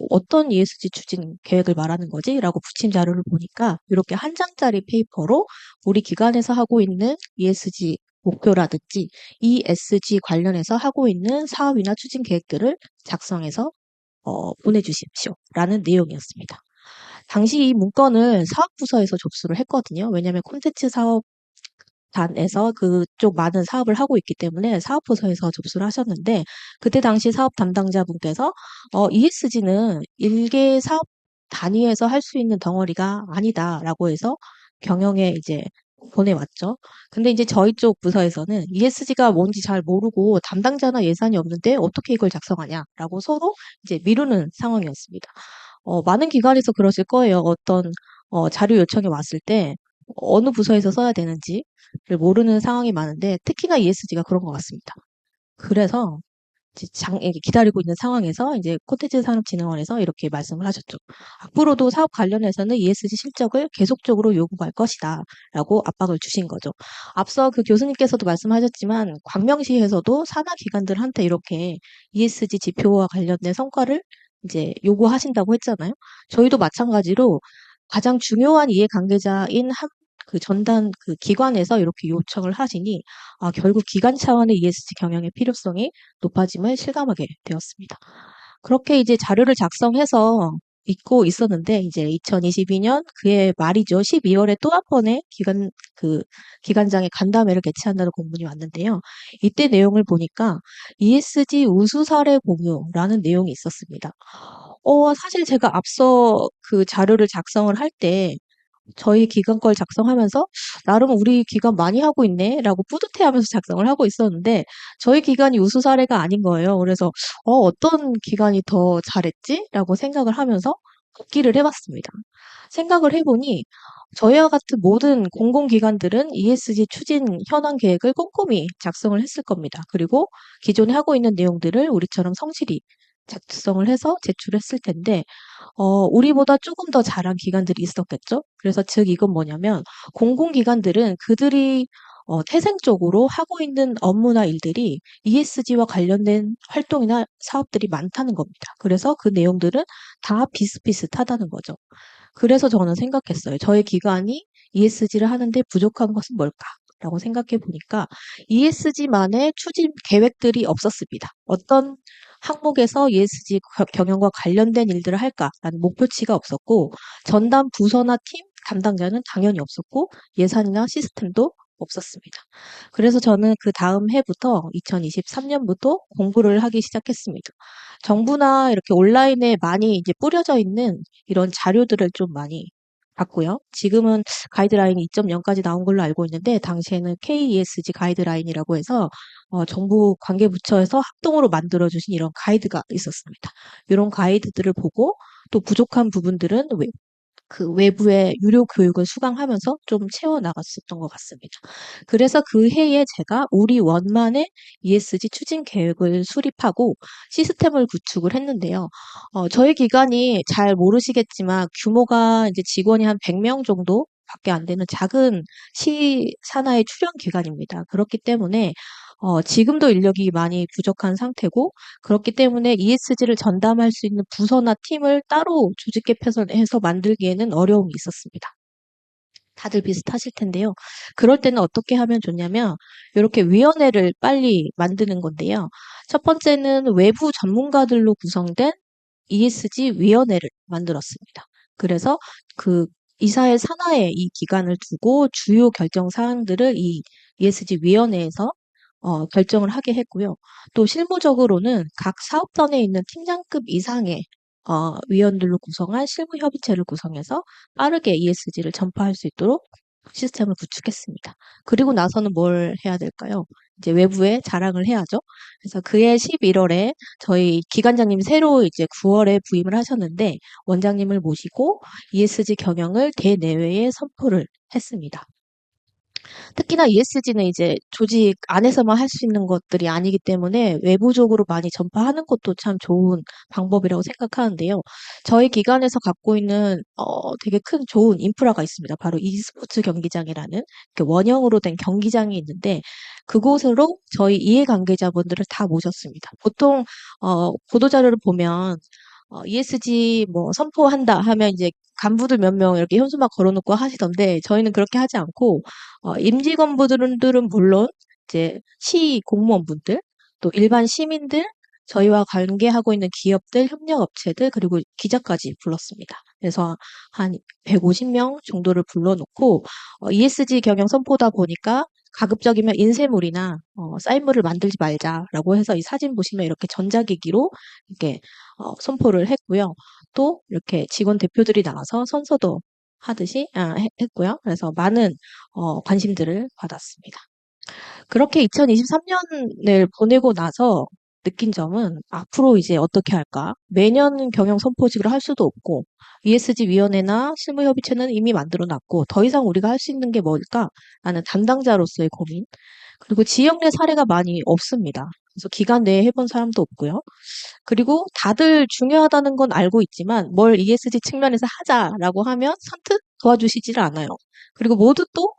어떤 ESG 추진 계획을 말하는 거지? 라고 붙인 자료를 보니까 이렇게 한 장짜리 페이퍼로 우리 기관에서 하고 있는 ESG 목표라든지 ESG 관련해서 하고 있는 사업이나 추진 계획들을 작성해서 보내주십시오라는 내용이었습니다. 당시 이 문건을 사업부서에서 접수를 했거든요. 왜냐하면 콘텐츠 사업 단에서 그쪽 많은 사업을 하고 있기 때문에 사업부서에서 접수를 하셨는데 그때 당시 사업 담당자분께서 ESG는 일개 사업 단위에서 할 수 있는 덩어리가 아니다라고 해서 경영에 이제 보내왔죠. 근데 이제 저희 쪽 부서에서는 ESG가 뭔지 잘 모르고 담당자나 예산이 없는데 어떻게 이걸 작성하냐라고 서로 이제 미루는 상황이었습니다. 많은 기관에서 그러실 거예요. 어떤 자료 요청이 왔을 때 어느 부서에서 써야 되는지를 모르는 상황이 많은데 특히나 ESG가 그런 것 같습니다. 그래서 이제 이렇게 기다리고 있는 상황에서 이제 콘텐츠 산업진흥원에서 이렇게 말씀을 하셨죠. 앞으로도 사업 관련해서는 ESG 실적을 계속적으로 요구할 것이다. 라고 압박을 주신 거죠. 앞서 그 교수님께서도 말씀하셨지만 광명시에서도 산하 기관들한테 이렇게 ESG 지표와 관련된 성과를 이제 요구하신다고 했잖아요. 저희도 마찬가지로 가장 중요한 이해관계자인 그 전담 그 기관에서 이렇게 요청을 하시니 결국 기관 차원의 ESG 경영의 필요성이 높아짐을 실감하게 되었습니다. 그렇게 이제 자료를 작성해서 잊고 있었는데 이제 2022년 그해 말이죠. 12월에 또 한 번의 기관장의 간담회를 개최한다는 공문이 왔는데요. 이때 내용을 보니까 ESG 우수 사례 공유라는 내용이 있었습니다. 사실 제가 앞서 그 자료를 작성을 할 때 저희 기관 걸 작성하면서 나름 우리 기관 많이 하고 있네라고 뿌듯해하면서 작성을 하고 있었는데 저희 기관이 우수 사례가 아닌 거예요. 그래서 어떤 기관이 더 잘했지라고 생각을 하면서 복기를 해봤습니다. 생각을 해보니 저희와 같은 모든 공공기관들은 ESG 추진 현황 계획을 꼼꼼히 작성을 했을 겁니다. 그리고 기존에 하고 있는 내용들을 우리처럼 성실히 작성을 해서 제출했을 텐데 우리보다 조금 더 잘한 기관들이 있었겠죠. 그래서 즉 이건 뭐냐면 공공기관들은 그들이 태생적으로 하고 있는 업무나 일들이 ESG와 관련된 활동이나 사업들이 많다는 겁니다. 그래서 그 내용들은 다 비슷비슷하다는 거죠. 그래서 저는 생각했어요. 저희 기관이 ESG를 하는데 부족한 것은 뭘까라고 생각해 보니까 ESG만의 추진 계획들이 없었습니다. 어떤 항목에서 ESG 경영과 관련된 일들을 할까라는 목표치가 없었고 전담 부서나 팀 담당자는 당연히 없었고 예산이나 시스템도 없었습니다. 그래서 저는 그 다음 해부터 2023년부터 공부를 하기 시작했습니다. 정부나 이렇게 온라인에 많이 이제 뿌려져 있는 이런 자료들을 좀 많이 봤고요. 지금은 가이드라인이 2.0까지 나온 걸로 알고 있는데 당시에는 KESG 가이드라인이라고 해서 정부 관계부처에서 합동으로 만들어주신 이런 가이드가 있었습니다. 이런 가이드들을 보고 또 부족한 부분들은 그 외부의 유료 교육을 수강하면서 좀 채워나갔었던 것 같습니다. 그래서 그 해에 제가 우리 원만의 ESG 추진 계획을 수립하고 시스템을 구축을 했는데요. 저희 기관이 잘 모르시겠지만 규모가 이제 직원이 한 100명 정도 밖에 안 되는 작은 시 산하의 출연 기관입니다. 그렇기 때문에 지금도 인력이 많이 부족한 상태고 그렇기 때문에 ESG를 전담할 수 있는 부서나 팀을 따로 조직 개편해서 만들기에는 어려움이 있었습니다. 다들 비슷하실 텐데요. 그럴 때는 어떻게 하면 좋냐면 이렇게 위원회를 빨리 만드는 건데요. 첫 번째는 외부 전문가들로 구성된 ESG 위원회를 만들었습니다. 그래서 그 이사회 산하에 이 기관을 두고 주요 결정 사항들을 이 ESG 위원회에서 결정을 하게 했고요. 또 실무적으로는 각 사업단에 있는 팀장급 이상의 위원들로 구성한 실무협의체를 구성해서 빠르게 ESG를 전파할 수 있도록 시스템을 구축했습니다. 그리고 나서는 뭘 해야 될까요? 이제 외부에 자랑을 해야죠. 그래서 그해 11월에 저희 기관장님이 새로 이제 9월에 부임을 하셨는데 원장님을 모시고 ESG 경영을 대내외에 선포를 했습니다. 특히나 ESG는 이제 조직 안에서만 할 수 있는 것들이 아니기 때문에 외부적으로 많이 전파하는 것도 참 좋은 방법이라고 생각하는데요. 저희 기관에서 갖고 있는 되게 큰 좋은 인프라가 있습니다. 바로 e스포츠 경기장이라는 이렇게 원형으로 된 경기장이 있는데 그곳으로 저희 이해관계자분들을 다 모셨습니다. 보통 보도자료를 보면 ESG 뭐 선포한다 하면 이제 간부들 몇 명 이렇게 현수막 걸어놓고 하시던데 저희는 그렇게 하지 않고 임직원분들은 물론 이제 시 공무원분들 또 일반 시민들 저희와 관계하고 있는 기업들, 협력업체들 그리고 기자까지 불렀습니다. 그래서 한 150명 정도를 불러놓고 ESG 경영 선포다 보니까 가급적이면 인쇄물이나 사인물을 만들지 말자라고 해서 이 사진 보시면 이렇게 전자기기로 이렇게 선포를 했고요. 또 이렇게 직원 대표들이 나와서 선서도 하듯이 했고요. 그래서 많은 관심들을 받았습니다. 그렇게 2023년을 보내고 나서 느낀 점은 앞으로 이제 어떻게 할까? 매년 경영 선포식을 할 수도 없고 ESG 위원회나 실무협의체는 이미 만들어 놨고 더 이상 우리가 할 수 있는 게 뭘까? 라는 담당자로서의 고민. 그리고 지역 내 사례가 많이 없습니다. 그래서 기관 내에 해본 사람도 없고요. 그리고 다들 중요하다는 건 알고 있지만 뭘 ESG 측면에서 하자라고 하면 선뜻 도와주시지를 않아요. 그리고 모두 또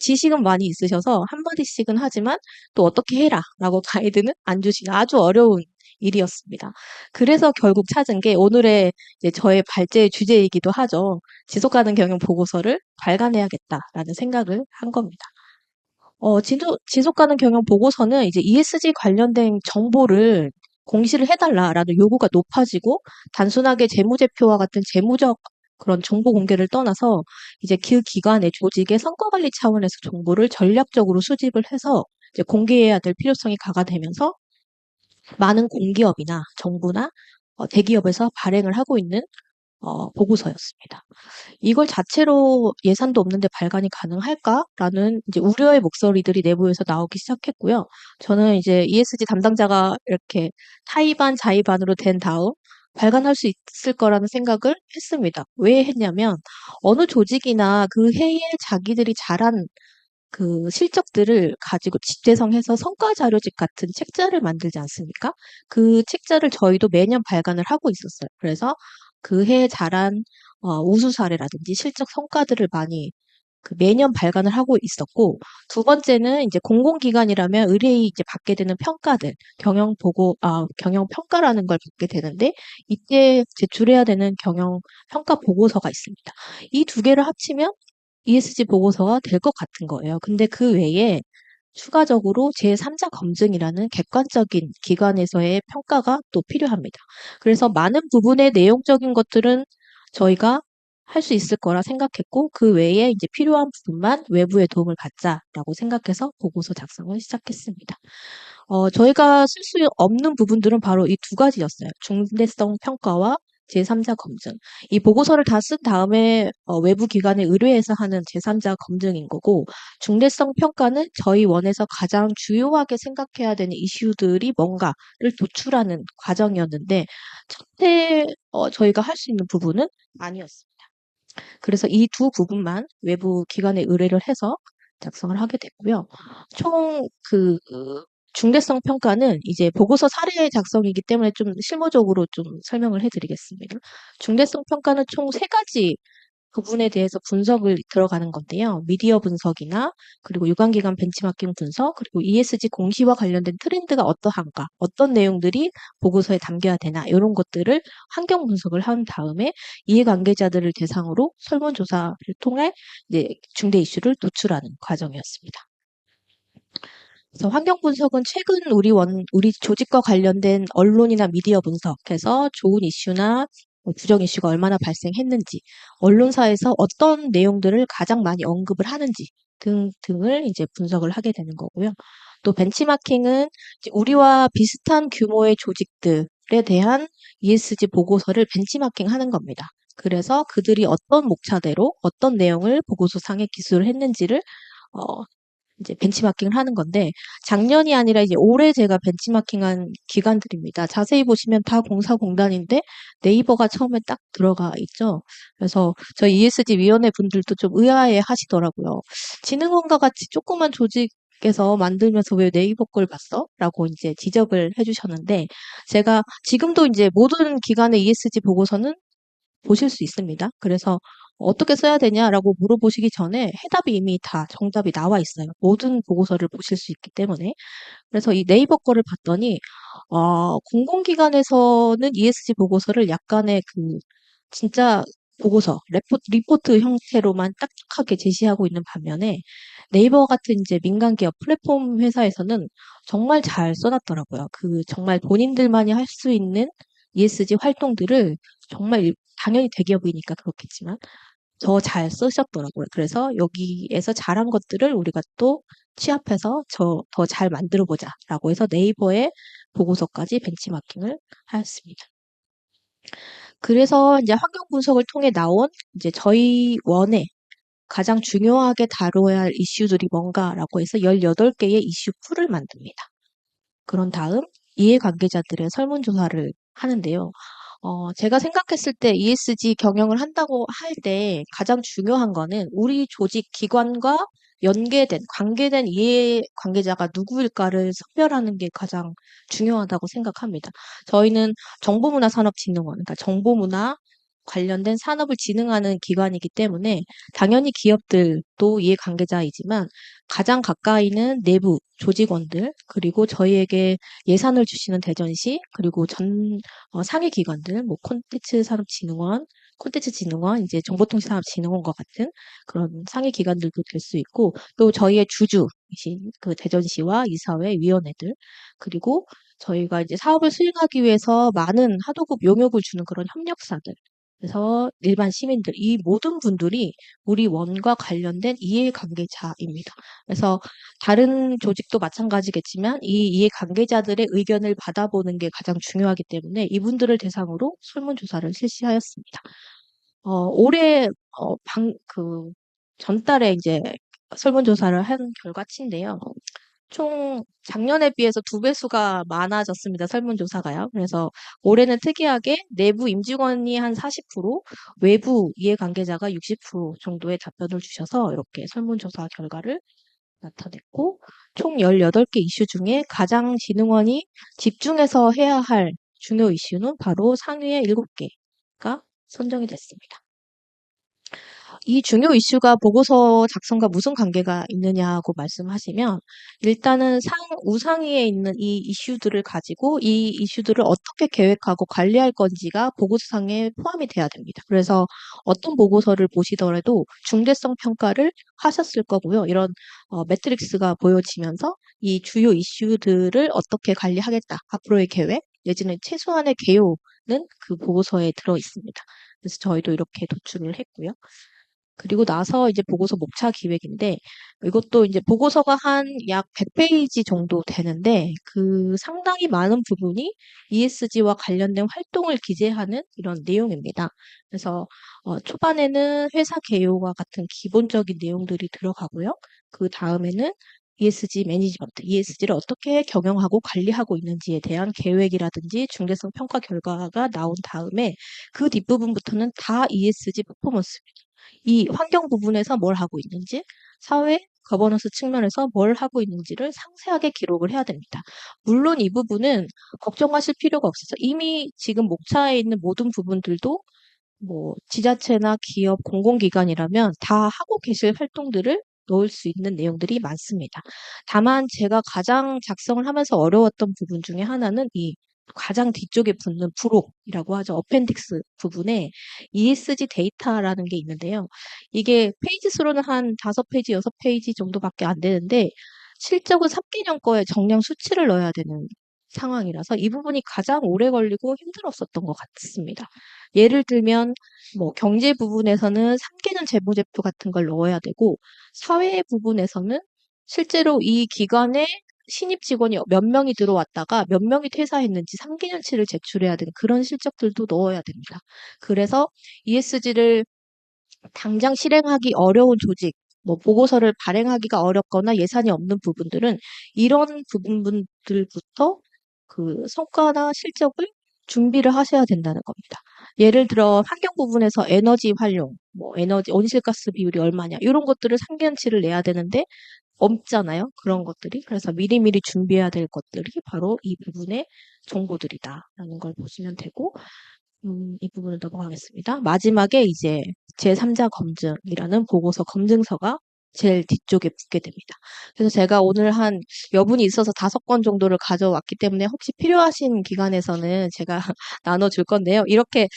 지식은 많이 있으셔서 한마디씩은 하지만 또 어떻게 해라라고 가이드는 안 주시는 아주 어려운 일이었습니다. 그래서 결국 찾은 게 오늘의 이제 저의 발제의 주제이기도 하죠. 지속가능 경영 보고서를 발간해야겠다라는 생각을 한 겁니다. 지속가능 경영 보고서는 이제 ESG 관련된 정보를 공시를 해달라라는 요구가 높아지고 단순하게 재무제표와 같은 재무적 그런 정보 공개를 떠나서 이제 그 기관의 조직의 성과 관리 차원에서 정보를 전략적으로 수집을 해서 이제 공개해야 될 필요성이 가가되면서 많은 공기업이나 정부나 대기업에서 발행을 하고 있는 보고서였습니다. 이걸 자체로 예산도 없는데 발간이 가능할까라는 이제 우려의 목소리들이 내부에서 나오기 시작했고요. 저는 이제 ESG 담당자가 이렇게 타의반 자의반으로 된 다음 발간할 수 있을 거라는 생각을 했습니다. 왜 했냐면 어느 조직이나 그 해에 자기들이 잘한 그 실적들을 가지고 집대성해서 성과 자료집 같은 책자를 만들지 않습니까? 그 책자를 저희도 매년 발간을 하고 있었어요. 그래서 그 해에 자란 우수 사례라든지 실적 성과들을 많이 그 매년 발간을 하고 있었고 두 번째는 이제 공공기관이라면 의뢰이 이제 받게 되는 평가들 경영 평가라는 걸 받게 되는데 이때 제출해야 되는 경영 평가 보고서가 있습니다. 이 두 개를 합치면 ESG 보고서가 될 것 같은 거예요. 근데 그 외에 추가적으로 제3자 검증이라는 객관적인 기관에서의 평가가 또 필요합니다. 그래서 많은 부분의 내용적인 것들은 저희가 할 수 있을 거라 생각했고 그 외에 이제 필요한 부분만 외부의 도움을 받자라고 생각해서 보고서 작성을 시작했습니다. 저희가 쓸 수 없는 부분들은 바로 이 두 가지였어요. 중대성 평가와 제3자 검증. 이 보고서를 다 쓴 다음에 외부 기관에 의뢰해서 하는 제3자 검증인 거고 중대성 평가는 저희 원에서 가장 주요하게 생각해야 되는 이슈들이 뭔가를 도출하는 과정이었는데 첫해 저희가 할 수 있는 부분은 아니었습니다. 그래서 이 두 부분만 외부 기관에 의뢰를 해서 작성을 하게 됐고요. 총 중대성 평가는 이제 보고서 사례 작성이기 때문에 좀 실무적으로 좀 설명을 해드리겠습니다. 중대성 평가는 총 세 가지 부분에 대해서 분석을 들어가는 건데요. 미디어 분석이나 그리고 유관기관 벤치마킹 분석, 그리고 ESG 공시와 관련된 트렌드가 어떠한가, 어떤 내용들이 보고서에 담겨야 되나 이런 것들을 환경 분석을 한 다음에 이해관계자들을 대상으로 설문조사를 통해 이제 중대 이슈를 도출하는 과정이었습니다. 그래서 환경 분석은 최근 우리 조직과 관련된 언론이나 미디어 분석해서 좋은 이슈나 부정 이슈가 얼마나 발생했는지, 언론사에서 어떤 내용들을 가장 많이 언급을 하는지 등을 이제 분석을 하게 되는 거고요. 또 벤치마킹은 이제 우리와 비슷한 규모의 조직들에 대한 ESG 보고서를 벤치마킹 하는 겁니다. 그래서 그들이 어떤 목차대로 어떤 내용을 보고서상에 기술을 했는지를 이제 벤치마킹을 하는 건데 작년이 아니라 이제 올해 제가 벤치마킹한 기관들입니다. 자세히 보시면 다 공사공단인데 네이버가 처음에 딱 들어가 있죠. 그래서 저희 ESG 위원회 분들도 좀 의아해 하시더라고요. 진흥원과 같이 조그만 조직에서 만들면서 왜 네이버 걸 봤어? 라고 이제 지적을 해주셨는데 제가 지금도 이제 모든 기관의 ESG 보고서는 보실 수 있습니다. 그래서 어떻게 써야 되냐라고 물어보시기 전에 해답이 이미 다 정답이 나와 있어요. 모든 보고서를 보실 수 있기 때문에. 그래서 이 네이버 거를 봤더니, 공공기관에서는 ESG 보고서를 약간의 진짜 보고서, 리포트 형태로만 딱딱하게 제시하고 있는 반면에 네이버 같은 이제 민간 기업 플랫폼 회사에서는 정말 잘 써놨더라고요. 정말 본인들만이 할 수 있는 ESG 활동들을 정말 당연히 대기업이니까 그렇겠지만 더 잘 쓰셨더라고요. 그래서 여기에서 잘한 것들을 우리가 또 취합해서 더 잘 만들어 보자라고 해서 네이버의 보고서까지 벤치마킹을 하였습니다. 그래서 이제 환경 분석을 통해 나온 이제 저희 원에 가장 중요하게 다뤄야 할 이슈들이 뭔가라고 해서 18개의 이슈 풀을 만듭니다. 그런 다음 이해관계자들의 설문조사를 하는데요. 제가 생각했을 때 ESG 경영을 한다고 할 때 가장 중요한 거는 우리 조직 기관과 관계된 이해관계자가 누구일까를 선별하는 게 가장 중요하다고 생각합니다. 저희는 정보문화산업진흥원, 그러니까 정보문화 관련된 산업을 진흥하는 기관이기 때문에 당연히 기업들도 이해관계자이지만 가장 가까이는 내부 조직원들, 그리고 저희에게 예산을 주시는 대전시, 그리고 상위 기관들, 뭐 콘텐츠진흥원, 이제 정보통신산업진흥원과 같은 그런 상위 기관들도 될 수 있고, 또 저희의 주주이신 그 대전시와 이사회 위원회들, 그리고 저희가 이제 사업을 수행하기 위해서 많은 하도급 용역을 주는 그런 협력사들, 그래서 일반 시민들, 이 모든 분들이 우리 원과 관련된 이해관계자입니다. 그래서 다른 조직도 마찬가지겠지만 이 이해관계자들의 의견을 받아보는 게 가장 중요하기 때문에 이분들을 대상으로 설문조사를 실시하였습니다. 올해 전달에 이제 설문조사를 한 결과치인데요. 총 작년에 비해서 2배수가 많아졌습니다. 설문조사가요. 그래서 올해는 특이하게 내부 임직원이 한 40%, 외부 이해관계자가 60% 정도의 답변을 주셔서 이렇게 설문조사 결과를 나타냈고, 총 18개 이슈 중에 가장 진흥원이 집중해서 해야 할 중요 이슈는 바로 상위의 7개가 선정이 됐습니다. 이 중요 이슈가 보고서 작성과 무슨 관계가 있느냐고 말씀하시면 일단은 우상위에 있는 이 이슈들을 가지고 이 이슈들을 어떻게 계획하고 관리할 건지가 보고서상에 포함이 돼야 됩니다. 그래서 어떤 보고서를 보시더라도 중대성 평가를 하셨을 거고요. 이런 매트릭스가 보여지면서 이 주요 이슈들을 어떻게 관리하겠다. 앞으로의 계획 내지는 최소한의 개요는 그 보고서에 들어 있습니다. 그래서 저희도 이렇게 도출을 했고요. 그리고 나서 이제 보고서 목차 기획인데 이것도 이제 보고서가 한 약 100페이지 정도 되는데 그 상당히 많은 부분이 ESG와 관련된 활동을 기재하는 이런 내용입니다. 그래서 초반에는 회사 개요와 같은 기본적인 내용들이 들어가고요. 그 다음에는 ESG 매니지먼트, ESG를 어떻게 경영하고 관리하고 있는지에 대한 계획이라든지 중대성 평가 결과가 나온 다음에 그 뒷부분부터는 다 ESG 퍼포먼스입니다. 이 환경 부분에서 뭘 하고 있는지, 사회 거버넌스 측면에서 뭘 하고 있는지를 상세하게 기록을 해야 됩니다. 물론 이 부분은 걱정하실 필요가 없어서 이미 지금 목차에 있는 모든 부분들도 뭐 지자체나 기업, 공공기관이라면 다 하고 계실 활동들을 넣을 수 있는 내용들이 많습니다. 다만 제가 가장 작성을 하면서 어려웠던 부분 중에 하나는 이 가장 뒤쪽에 붙는 부록이라고 하죠. 어펜딕스 부분에 ESG 데이터라는 게 있는데요. 이게 페이지 수로는 한 5페이지, 6페이지 정도밖에 안 되는데 실적은 3개년 거에 정량 수치를 넣어야 되는 상황이라서 이 부분이 가장 오래 걸리고 힘들었었던 것 같습니다. 예를 들면 뭐 경제 부분에서는 3개년 재무제표 같은 걸 넣어야 되고 사회 부분에서는 실제로 이 기관에 신입 직원이 몇 명이 들어왔다가 몇 명이 퇴사했는지 3개년치를 제출해야 되는 그런 실적들도 넣어야 됩니다. 그래서 ESG를 당장 실행하기 어려운 조직, 뭐 보고서를 발행하기가 어렵거나 예산이 없는 부분들은 이런 부분들부터 그 성과나 실적을 준비를 하셔야 된다는 겁니다. 예를 들어 환경 부분에서 에너지 활용, 뭐 에너지 온실가스 비율이 얼마냐 이런 것들을 3개년치를 내야 되는데 없잖아요. 그런 것들이. 그래서 미리미리 준비해야 될 것들이 바로 이 부분의 정보들이다라는 걸 보시면 되고 이 부분을 넘어가겠습니다. 마지막에 이제 제3자 검증이라는 보고서 검증서가 제일 뒤쪽에 붙게 됩니다. 그래서 제가 오늘 한 여분이 있어서 5권 정도를 가져왔기 때문에 혹시 필요하신 기관에서는 제가 나눠줄 건데요. 이렇게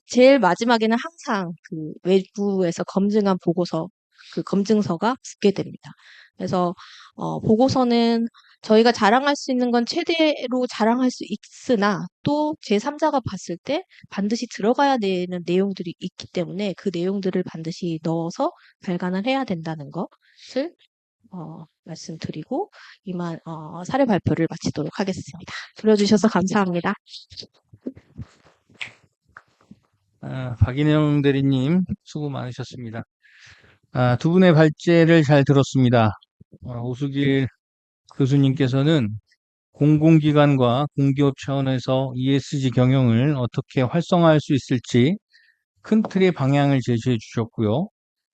제일 마지막에는 항상 그 외부에서 검증한 보고서, 그 검증서가 붙게 됩니다. 그래서 보고서는 저희가 자랑할 수 있는 건 최대로 자랑할 수 있으나 또 제3자가 봤을 때 반드시 들어가야 되는 내용들이 있기 때문에 그 내용들을 반드시 넣어서 발간을 해야 된다는 것을 말씀드리고 이만 사례 발표를 마치도록 하겠습니다. 들어주셔서 감사합니다. 박인영 대리님 수고 많으셨습니다. 두 분의 발제를 잘 들었습니다. 오수길 교수님께서는 공공기관과 공기업 차원에서 ESG 경영을 어떻게 활성화할 수 있을지 큰 틀의 방향을 제시해 주셨고요.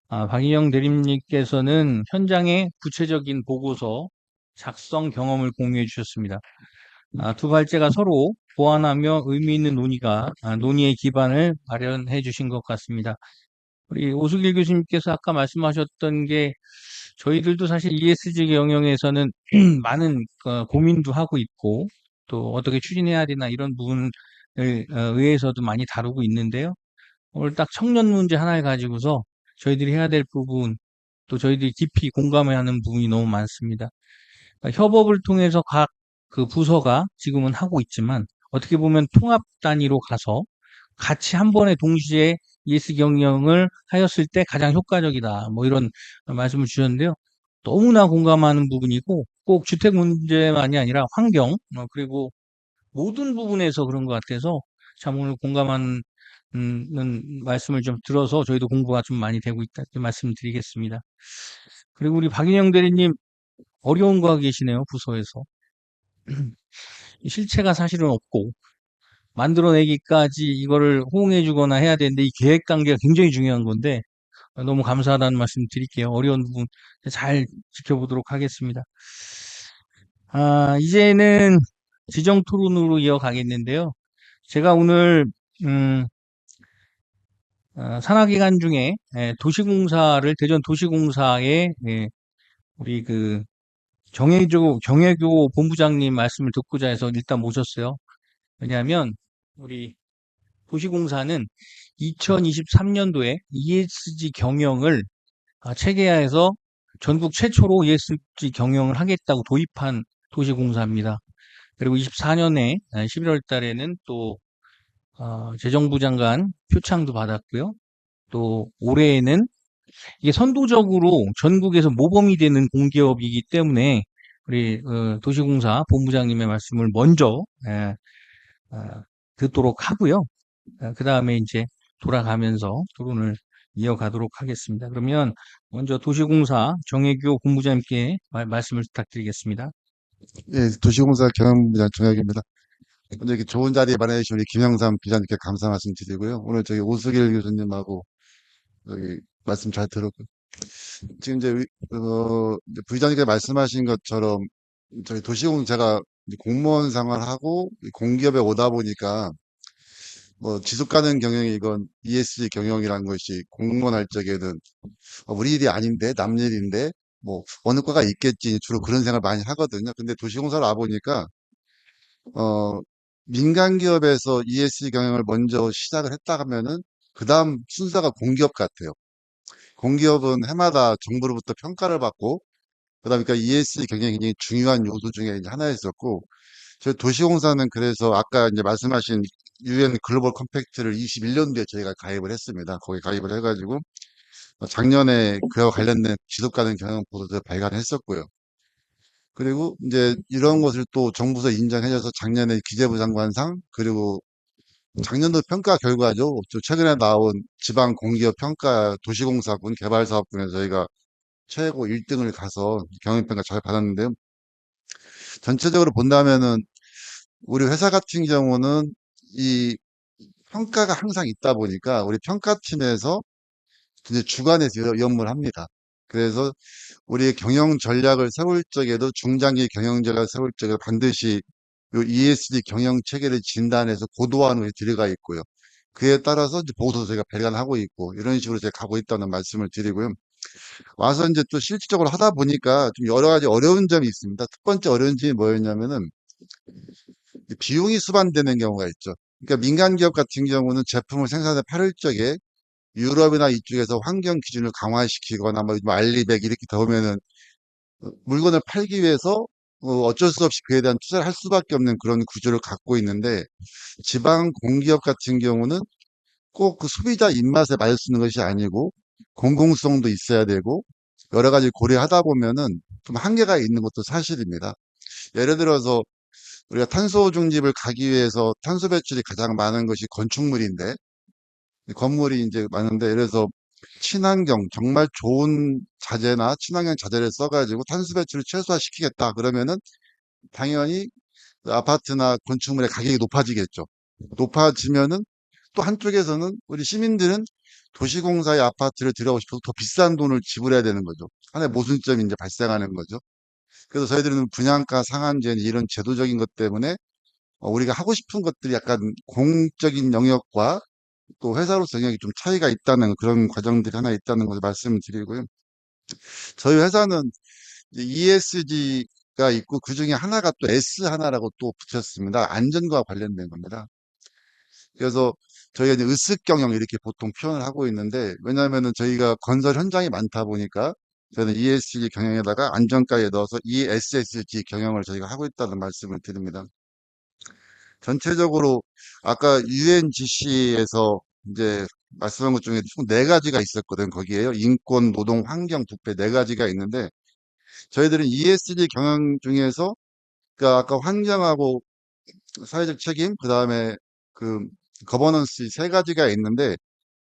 박인영 대리님께서는 현장의 구체적인 보고서 작성 경험을 공유해 주셨습니다. 두 발제가 서로 보완하며 의미 있는 논의의 기반을 마련해 주신 것 같습니다. 우리 오수길 교수님께서 아까 말씀하셨던 게 저희들도 사실 ESG 경영에서는 많은 고민도 하고 있고 또 어떻게 추진해야 되나 이런 부분을 의회에서도 많이 다루고 있는데요. 오늘 딱 청년 문제 하나를 가지고서 저희들이 해야 될 부분 또 저희들이 깊이 공감해야 하는 부분이 너무 많습니다. 협업을 통해서 각 그 부서가 지금은 하고 있지만 어떻게 보면 통합 단위로 가서 같이 한 번에 동시에 ES 경영을 하였을 때 가장 효과적이다. 뭐 이런 말씀을 주셨는데요. 너무나 공감하는 부분이고 꼭 주택 문제만이 아니라 환경 그리고 모든 부분에서 그런 것 같아서 참 오늘 공감하는 말씀을 좀 들어서 저희도 공부가 좀 많이 되고 있다 이렇게 말씀드리겠습니다. 그리고 우리 박인영 대리님 어려운 거 하고 계시네요. 부서에서. 실체가 사실은 없고 만들어내기까지 이거를 호응해 주거나 해야 되는데 이 계획 단계가 굉장히 중요한 건데 너무 감사하다는 말씀 드릴게요. 어려운 부분 잘 지켜보도록 하겠습니다. 이제는 지정 토론으로 이어가겠는데요. 제가 오늘 산하기관 중에 대전 도시공사의 우리 그 경혜교 본부장님 말씀을 듣고자 해서 일단 모셨어요. 왜냐하면 우리 도시공사는 2023년도에 ESG 경영을 체계화해서 전국 최초로 ESG 경영을 하겠다고 도입한 도시공사입니다. 그리고 24년에 11월 달에는 또 재정부 장관 표창도 받았고요. 또 올해에는 이게 선도적으로 전국에서 모범이 되는 공기업이기 때문에 우리 도시공사 본부장님의 말씀을 먼저 듣도록 하고요. 그 다음에 이제 돌아가면서 토론을 이어가도록 하겠습니다. 그러면 먼저 도시공사 정혜교 본부장님께 말씀을 부탁드리겠습니다. 예, 도시공사 경영부장 정혁입니다. 먼저 이렇게 좋은 자리에 마련해주신 우리 김영삼 비서님께 감사 말씀드리고요. 오늘 저기 오수길 교수님하고 여기 말씀 잘 들었고 지금 이제 부장님께 말씀하신 것처럼 저희 도시공사가 이제 공무원 생활하고 공기업에 오다 보니까 뭐 지속 가능 경영이건 ESG 경영이라는 것이 공무원 할 적에는 우리 일이 아닌데 남 일인데 뭐 어느 과가 있겠지 주로 그런 생각을 많이 하거든요. 근데 도시공사를 와보니까 어, 민간 기업에서 ESG 경영을 먼저 시작을 했다 하면은 그 다음 순서가 공기업 같아요. 공기업은 해마다 정부로부터 평가를 받고 그다음에 그러니까 ESG 경영이 굉장히 중요한 요소 중에 이제 하나였었고 저희 도시공사는 그래서 아까 이제 말씀하신 UN 글로벌 컴팩트를 21년도에 저희가 가입을 했습니다. 거기 가입을 해가지고 작년에 그와 관련된 지속가능 경영 보도를 발간했었고요. 그리고 이제 이런 것을 또 정부에서 인정해줘서 작년에 기재부 장관상 그리고 작년도 평가 결과죠. 최근에 나온 지방 공기업 평가 도시공사군 개발사업군에서 저희가 최고 1등을 가서 경영평가 잘 받았는데요. 전체적으로 본다면은 우리 회사 같은 경우는 이 평가가 항상 있다 보니까 우리 평가팀에서 이제 주관해서 이 업무를 합니다. 그래서 우리의 경영 전략을 세울 적에도 중장기 경영 전략을 세울 적에도 반드시 요 ESG 경영 체계를 진단해서 고도화하는 것이 들어가 있고요. 그에 따라서 이제 보고서 저희가 발간하고 있고 이런 식으로 제가 가고 있다는 말씀을 드리고요. 와서 이제 또 실질적으로 하다 보니까 좀 여러 가지 어려운 점이 있습니다. 첫 번째 어려운 점이 뭐였냐면은 비용이 수반되는 경우가 있죠. 그러니까 민간 기업 같은 경우는 제품을 생산해 팔을 적에 유럽이나 이쪽에서 환경 기준을 강화시키거나 뭐 알리백 이렇게 더 보면은 물건을 팔기 위해서 어쩔 수 없이 그에 대한 투자를 할 수밖에 없는 그런 구조를 갖고 있는데 지방 공기업 같은 경우는 꼭 그 소비자 입맛에 맞을 수 있는 것이 아니고 공공성도 있어야 되고 여러 가지 고려하다 보면은 좀 한계가 있는 것도 사실입니다. 예를 들어서 우리가 탄소 중립을 가기 위해서 탄소 배출이 가장 많은 것이 건축물인데 건물이 이제 많은데 예를 들어서 친환경 정말 좋은 자재나 친환경 자재를 써가지고 탄소 배출을 최소화시키겠다 그러면은 당연히 아파트나 건축물의 가격이 높아지겠죠. 높아지면은 또 한쪽에서는 우리 시민들은 도시공사의 아파트를 들여오고 싶어서 더 비싼 돈을 지불해야 되는 거죠. 하나의 모순점이 이제 발생하는 거죠. 그래서 저희들은 분양가 상한제 이런 제도적인 것 때문에 우리가 하고 싶은 것들이 약간 공적인 영역과 또 회사로서 영역이 좀 차이가 있다는 그런 과정들이 하나 있다는 것을 말씀을 드리고요. 저희 회사는 ESG가 있고 그 중에 하나가 또 S 하나라고 또 붙였습니다. 안전과 관련된 겁니다. 그래서 저희가 이제 으쓱 경영 이렇게 보통 표현을 하고 있는데 왜냐하면은 저희가 건설 현장이 많다 보니까 저는 ESG 경영에다가 안전까지 넣어서 ESSG 경영을 저희가 하고 있다는 말씀을 드립니다. 전체적으로 아까 UNGC에서 이제 말씀한 것 중에 총 4가지가 있었거든. 거기에요. 인권, 노동, 환경, 부패 4가지가 있는데 저희들은 ESG 경영 중에서 그러니까 아까 환경하고 사회적 책임, 그다음에 그 거버넌스 3가지가 있는데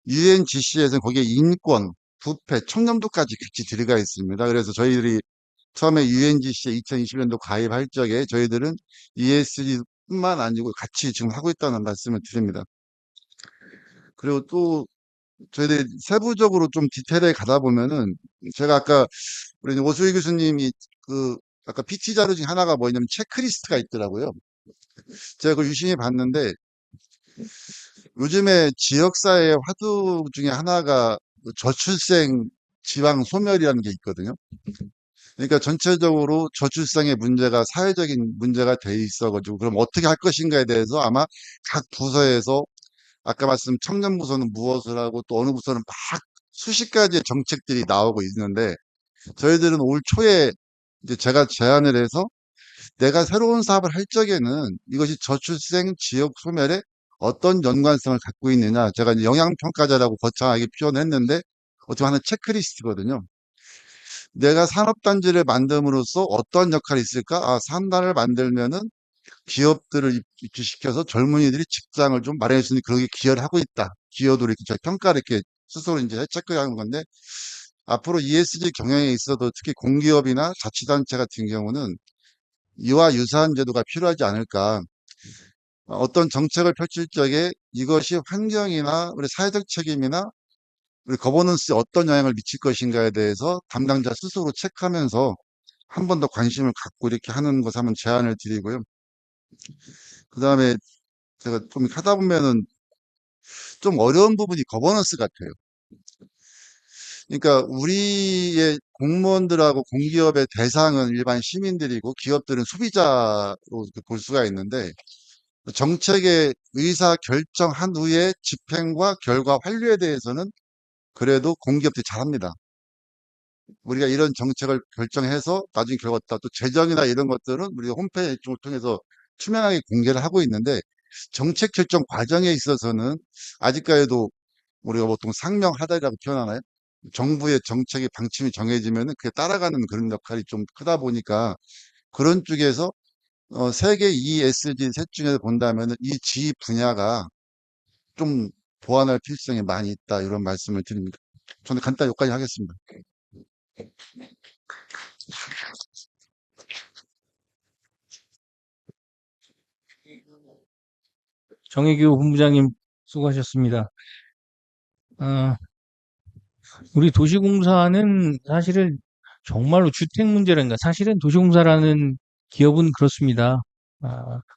UNGC에서는 거기에 인권, 부패, 청렴도까지 같이 들어가 있습니다. 그래서 저희들이 처음에 UNGC에 2020년도 가입할 적에 저희들은 ESG뿐만 아니고 같이 지금 하고 있다는 말씀을 드립니다. 그리고 또 저희들이 세부적으로 좀 디테일에 가다 보면은 제가 아까 우리 오수희 교수님이 그 아까 PT 자료 중에 하나가 뭐냐면 체크리스트가 있더라고요. 제가 그걸 유심히 봤는데 요즘에 지역사회의 화두 중에 하나가 저출생 지방 소멸이라는 게 있거든요. 그러니까 전체적으로 저출생의 문제가 사회적인 문제가 돼 있어가지고 그럼 어떻게 할 것인가에 대해서 아마 각 부서에서 아까 말씀 청년부서는 무엇을 하고 또 어느 부서는 막 수십 가지의 정책들이 나오고 있는데 저희들은 올 초에 이제 제가 제안을 해서 내가 새로운 사업을 할 적에는 이것이 저출생 지역 소멸에 어떤 연관성을 갖고 있느냐 제가 이제 영향평가자라고 거창하게 표현했는데 어떻게 하는 체크리스트거든요. 내가 산업단지를 만듦으로써 어떤 역할이 있을까? 아, 산단을 만들면은 기업들을 입주시켜서 젊은이들이 직장을 좀 마련할 수 있는 그렇게 기여를 하고 있다. 기여도 이렇게 저희 평가를 이렇게 스스로 이제 체크하는 건데, 앞으로 ESG 경영에 있어도 특히 공기업이나 자치단체 같은 경우는 이와 유사한 제도가 필요하지 않을까. 어떤 정책을 펼칠 적에 이것이 환경이나 우리 사회적 책임이나 우리 거버넌스에 어떤 영향을 미칠 것인가에 대해서 담당자 스스로 체크하면서 한 번 더 관심을 갖고 이렇게 하는 것을 한번 제안을 드리고요. 그 다음에 제가 좀 하다 보면은 좀 어려운 부분이 거버넌스 같아요. 그러니까 우리의 공무원들하고 공기업의 대상은 일반 시민들이고 기업들은 소비자로 이렇게 볼 수가 있는데, 정책의 의사 결정한 후에 집행과 결과 환류에 대해서는 그래도 공기업들이 잘합니다. 우리가 이런 정책을 결정해서 나중에 결과 또 재정이나 이런 것들은 우리가 홈페이지 쪽을 통해서 투명하게 공개를 하고 있는데, 정책 결정 과정에 있어서는 아직까지도 우리가 보통 상명하달이라고 표현하나요? 정부의 정책의 방침이 정해지면 그게 따라가는 그런 역할이 좀 크다 보니까 그런 쪽에서 세계 ESG 셋 중에서 본다면 이 G 분야가 좀 보완할 필요성이 많이 있다, 이런 말씀을 드립니다. 저는 간단히 여기까지 하겠습니다. 정혜규 본부장님 수고하셨습니다. 아, 우리 도시공사는 사실은 정말로 주택 문제라든가 사실은 도시공사라는 기업은 그렇습니다.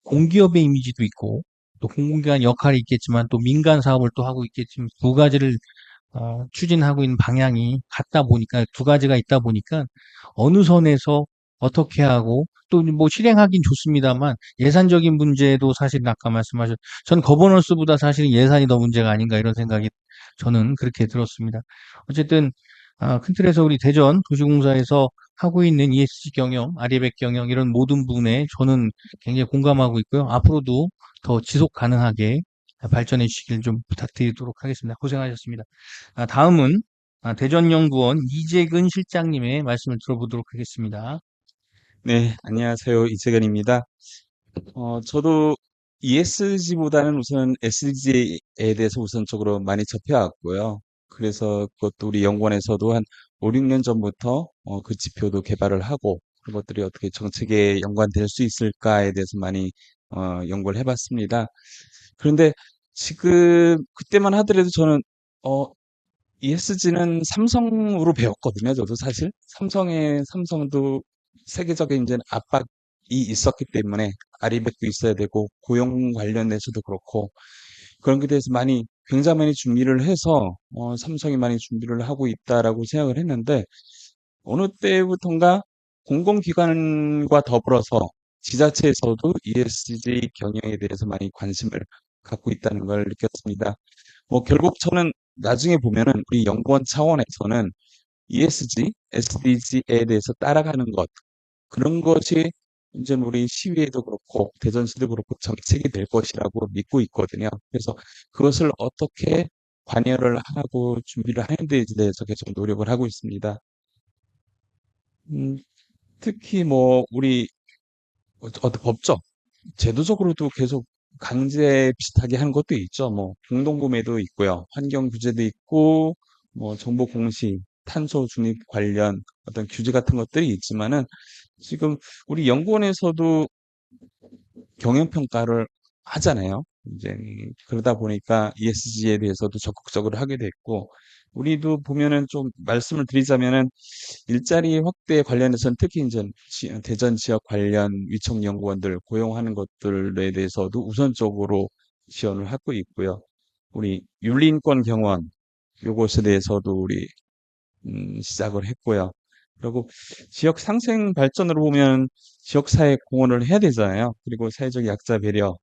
공기업의 이미지도 있고 또 공공기관 역할이 있겠지만 또 민간 사업을 또 하고 있겠지만 두 가지를 추진하고 있는 방향이 같다 보니까 두 가지가 있다 보니까 어느 선에서 어떻게 하고 또 뭐 실행하긴 좋습니다만 예산적인 문제도 사실 아까 전 거버넌스보다 사실은 예산이 더 문제가 아닌가 이런 생각이 저는 그렇게 들었습니다. 어쨌든 큰 틀에서 우리 대전 도시공사에서 하고 있는 ESG 경영, 아리백 경영 이런 모든 부분에 저는 굉장히 공감하고 있고요. 앞으로도 더 지속 가능하게 발전해 주시길 좀 부탁드리도록 하겠습니다. 고생하셨습니다. 다음은 대전연구원 이재근 실장님의 말씀을 들어보도록 하겠습니다. 네, 안녕하세요. 이재근입니다. 저도 ESG보다는 우선 SDG에 대해서 우선적으로 많이 접해왔고요. 그래서 그것도 우리 연구원에서도 한 5, 6년 전부터 그 지표도 개발을 하고 그런 것들이 어떻게 정책에 연관될 수 있을까에 대해서 많이 연구를 해봤습니다. 그런데 지금 그때만 하더라도 저는 ESG는 삼성으로 배웠거든요. 저도 사실 삼성도 세계적인 이제 압박이 있었기 때문에 아리백도 있어야 되고 고용 관련돼서도 그렇고 그런 게 대해서 굉장히 많이 준비를 해서 삼성이 많이 준비를 하고 있다라고 생각을 했는데 어느 때부턴가 공공기관과 더불어서 지자체에서도 ESG 경영에 대해서 많이 관심을 갖고 있다는 걸 느꼈습니다. 뭐 결국 저는 나중에 보면은 우리 연구원 차원에서는 ESG, SDG에 대해서 따라가는 것, 그런 것이 이제 우리 시위에도 그렇고 대전시도 그렇고 정책이 될 것이라고 믿고 있거든요. 그래서 그것을 어떻게 관여를 하고 준비를 하는 데에 대해서 계속 노력을 하고 있습니다. 특히 뭐 우리 어떤 법적, 제도적으로도 계속 강제 비슷하게 하는 것도 있죠. 뭐 공동구매도 있고요. 환경 규제도 있고 뭐 정보 공시, 탄소 중립 관련 어떤 규제 같은 것들이 있지만은 지금 우리 연구원에서도 경영 평가를 하잖아요. 이제 그러다 보니까 ESG에 대해서도 적극적으로 하게 됐고 우리도 보면은 좀 말씀을 드리자면은 일자리 확대 관련해서는 특히 이제 대전 지역 관련 위촉 연구원들 고용하는 것들에 대해서도 우선적으로 지원을 하고 있고요. 우리 윤리인권 경원 요것에 대해서도 우리 시작을 했고요. 그리고 지역 상생 발전으로 보면 지역사회 공헌을 해야 되잖아요. 그리고 사회적 약자 배려,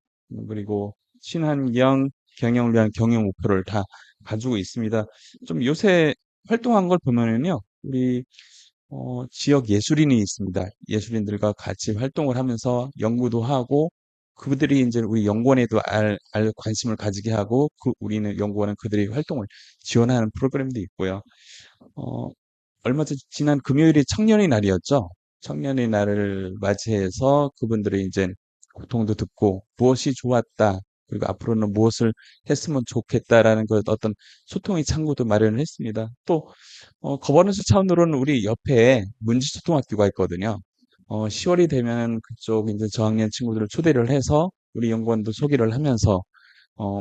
그리고 친환경 경영을 위한 경영 목표를 다 가지고 있습니다. 좀 요새 활동한 걸 보면은요, 우리 지역 예술인이 있습니다. 예술인들과 같이 활동을 하면서 연구도 하고, 그들이 이제 우리 연구원에도 알 관심을 가지게 하고, 우리는 연구원은 그들의 활동을 지원하는 프로그램도 있고요. 어, 얼마 전 지난 금요일이 청년의 날이었죠. 청년의 날을 맞이해서 그분들의 이제 고통도 듣고 무엇이 좋았다, 그리고 앞으로는 무엇을 했으면 좋겠다라는 그 어떤 소통의 창구도 마련을 했습니다. 또 거버넌스 차원으로는 우리 옆에 문지초등학교가 있거든요. 10월이 되면 그쪽 이제 저학년 친구들을 초대를 해서 우리 연구원도 소개를 하면서